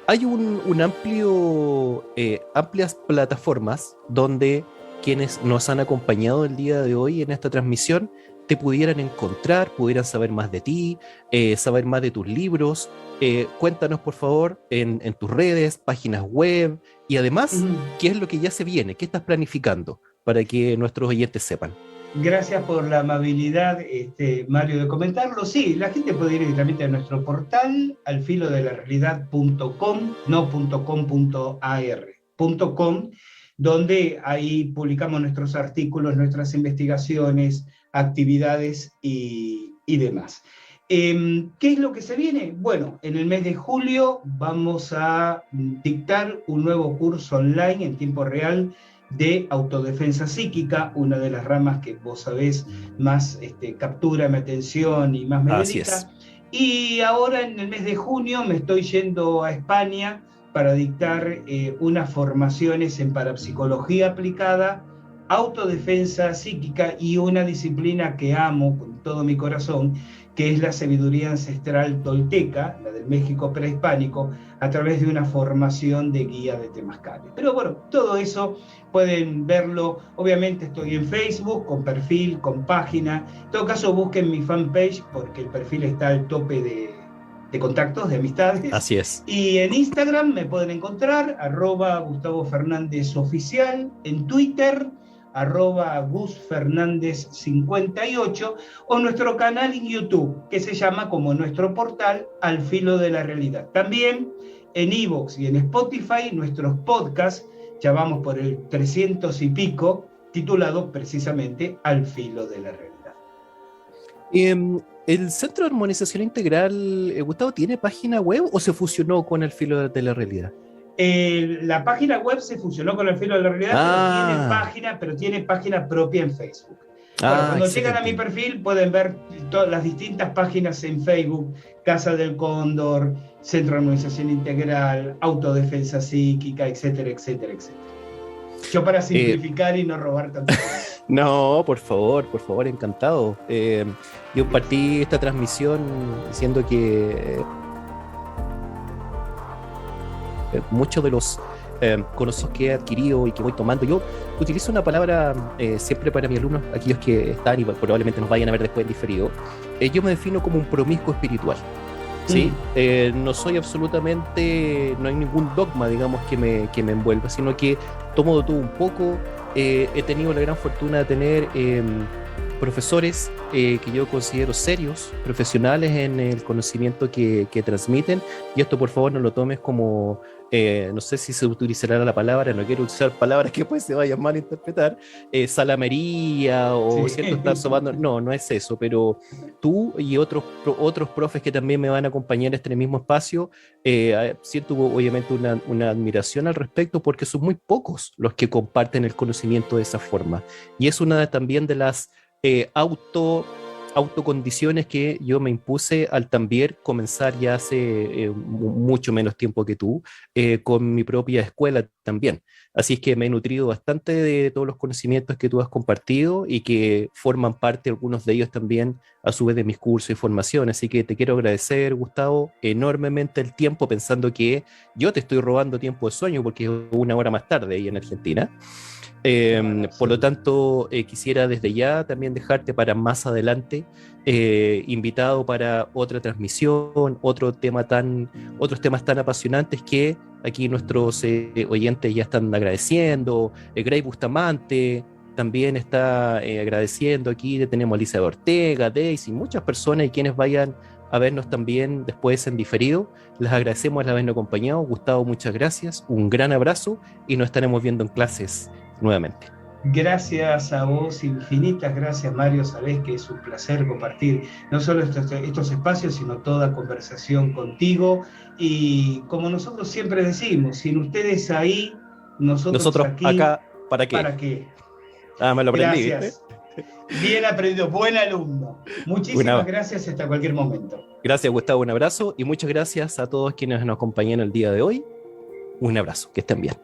Hay amplias plataformas donde quienes nos han acompañado el día de hoy en esta transmisión te pudieran encontrar, pudieran saber más de ti, saber más de tus libros. Cuéntanos, por favor, en tus redes, páginas web y además, ¿qué es lo que ya se viene? ¿Qué estás planificando para que nuestros oyentes sepan? Gracias por la amabilidad, Mario, de comentarlo. Sí, la gente puede ir directamente a nuestro portal, alfilodelarealidad.com, no .com.ar, .com, donde ahí publicamos nuestros artículos, nuestras investigaciones, actividades y demás. ¿Qué es lo que se viene? Bueno, en el mes de julio vamos a dictar un nuevo curso online en tiempo real de autodefensa psíquica, una de las ramas que vos sabés más captura mi atención y más me dedica. Y ahora en el mes de junio me estoy yendo a España para dictar unas formaciones en parapsicología aplicada, autodefensa psíquica y una disciplina que amo con todo mi corazón, que es la sabiduría ancestral tolteca, la del México prehispánico, a través de una formación de guía de temazcales. Pero bueno, todo eso pueden verlo. Obviamente estoy en Facebook, con perfil, con página. En todo caso, busquen mi fanpage, porque el perfil está al tope de contactos, de amistades. Así es. Y en Instagram me pueden encontrar, @Gustavo Fernández Oficial, en Twitter, @GusFernández58, o nuestro canal en YouTube, que se llama como nuestro portal Al Filo de la Realidad. También en iVoox y en Spotify, nuestros podcasts, ya vamos por el 300 y pico, titulado precisamente Al Filo de la Realidad. ¿El Centro de Armonización Integral, Gustavo, tiene página web o se fusionó con El Filo de la Realidad? La página web se fusionó con El Filo de la Realidad, pero tiene página propia en Facebook. Bueno, cuando excelente. llegan a mi perfil pueden ver todas las distintas páginas en Facebook: Casa del Cóndor, Centro de Armonización Integral, Autodefensa Psíquica, etcétera, etcétera, etcétera. Yo, para simplificar y no robar tanto tiempo. No, por favor, encantado. Yo partí esta transmisión diciendo que muchos de los conocimientos que he adquirido y que voy tomando, yo utilizo una palabra siempre para mis alumnos, aquellos que están y probablemente nos vayan a ver después en diferido. Yo me defino como un promiscuo espiritual. ¿Sí? No soy absolutamente, no hay ningún dogma, digamos, que me envuelva, sino que tomo de todo un poco. He tenido la gran fortuna de tener profesores que yo considero serios, profesionales en el conocimiento que transmiten, y esto por favor no lo tomes como, no sé si se utilizará la palabra, no quiero usar palabras que pues se vayan mal a interpretar, salamería o cierto estar sobando, no es eso, pero tú y otros profes que también me van a acompañar en este mismo espacio, siento obviamente una admiración al respecto, porque son muy pocos los que comparten el conocimiento de esa forma, y es una también de las autocondiciones que yo me impuse al también comenzar ya hace mucho menos tiempo que tú, con mi propia escuela también. Así es que me he nutrido bastante de todos los conocimientos que tú has compartido y que forman parte, algunos de ellos también, a su vez, de mis cursos y formación. Así que te quiero agradecer, Gustavo, enormemente el tiempo, pensando que yo te estoy robando tiempo de sueño porque es una hora más tarde ahí en Argentina. Por lo tanto, quisiera desde ya también dejarte para más adelante invitado para otra transmisión, otros temas tan apasionantes que aquí nuestros oyentes ya están agradeciendo. Grey Bustamante también está agradeciendo. Aquí tenemos a Elizabeth Ortega, Daisy, muchas personas, y quienes vayan a vernos también después en diferido. Les agradecemos el habernos acompañado. Gustavo, muchas gracias, un gran abrazo y nos estaremos viendo en clases nuevamente. Gracias a vos, infinitas gracias, Mario. Sabés que es un placer compartir no solo estos espacios, sino toda conversación contigo. Y como nosotros siempre decimos, sin ustedes ahí, nosotros aquí, acá, ¿para qué? ¿Para qué? Me lo aprendí. Gracias. Bien aprendido, buen alumno. Muchísimas gracias, hasta cualquier momento. Gracias, Gustavo, un abrazo, y muchas gracias a todos quienes nos acompañan el día de hoy. Un abrazo, que estén bien.